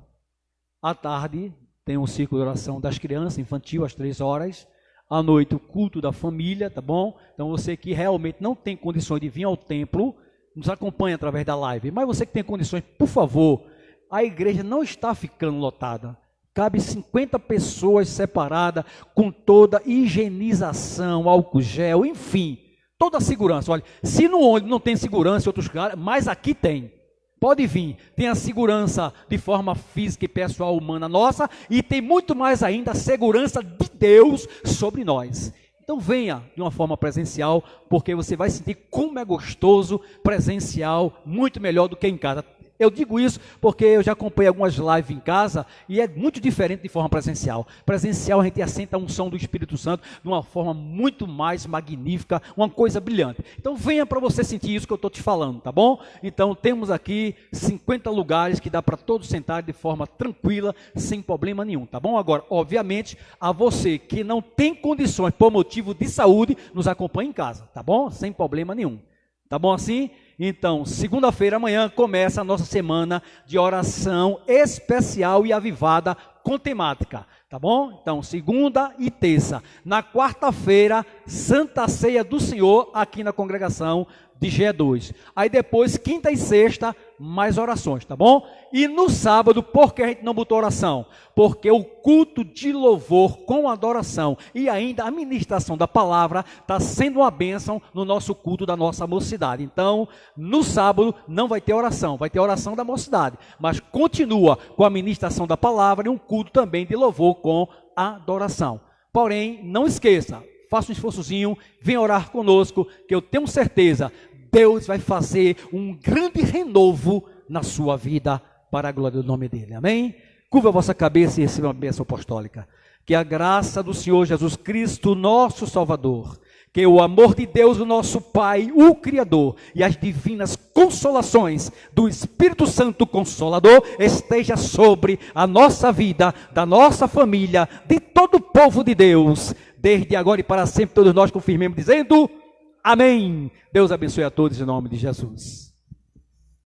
À tarde, tem um círculo de oração das crianças, infantil, às 3 horas. À noite, o culto da família, tá bom? Então, você que realmente não tem condições de vir ao templo, nos acompanha através da live. Mas você que tem condições, por favor, a igreja não está ficando lotada. Cabe 50 pessoas separadas, com toda higienização, álcool gel, enfim, toda a segurança. Olha, se no ônibus não tem segurança em outros lugares, mas aqui tem. Pode vir, tem a segurança de forma física e pessoal humana nossa, e tem muito mais ainda a segurança de Deus sobre nós. Então venha de uma forma presencial, porque você vai sentir como é gostoso presencial, muito melhor do que em casa. Eu digo isso porque eu já acompanhei algumas lives em casa e é muito diferente de forma presencial. Presencial a gente assenta a unção do Espírito Santo de uma forma muito mais magnífica, uma coisa brilhante. Então venha para você sentir isso que eu estou te falando, tá bom? Então temos aqui 50 lugares que dá para todos sentarem de forma tranquila, sem problema nenhum, tá bom? Agora, obviamente, a você que não tem condições por motivo de saúde, nos acompanhe em casa, tá bom? Sem problema nenhum. Tá bom assim? Então, segunda-feira, amanhã, começa a nossa semana de oração especial e avivada com temática, tá bom? Então, segunda e terça. Na quarta-feira, Santa Ceia do Senhor, aqui na congregação de G2. Aí depois, quinta e sexta, mais orações, tá bom? E no sábado, por que a gente não botou oração? Porque o culto de louvor com adoração e ainda a ministração da palavra está sendo uma bênção no nosso culto da nossa mocidade. Então, no sábado não vai ter oração, vai ter oração da mocidade, mas continua com a ministração da palavra e um culto também de louvor com adoração. Porém, não esqueça, faça um esforçozinho, venha orar conosco, que eu tenho certeza, Deus vai fazer um grande renovo na sua vida, para a glória do nome dele, amém? Curva a vossa cabeça e receba uma bênção apostólica. Que a graça do Senhor Jesus Cristo, nosso Salvador, que o amor de Deus, o nosso Pai, o Criador, e as divinas consolações do Espírito Santo Consolador esteja sobre a nossa vida, da nossa família, de todo o povo de Deus, desde agora e para sempre. Todos nós confirmemos dizendo amém. Deus abençoe a todos em nome de Jesus.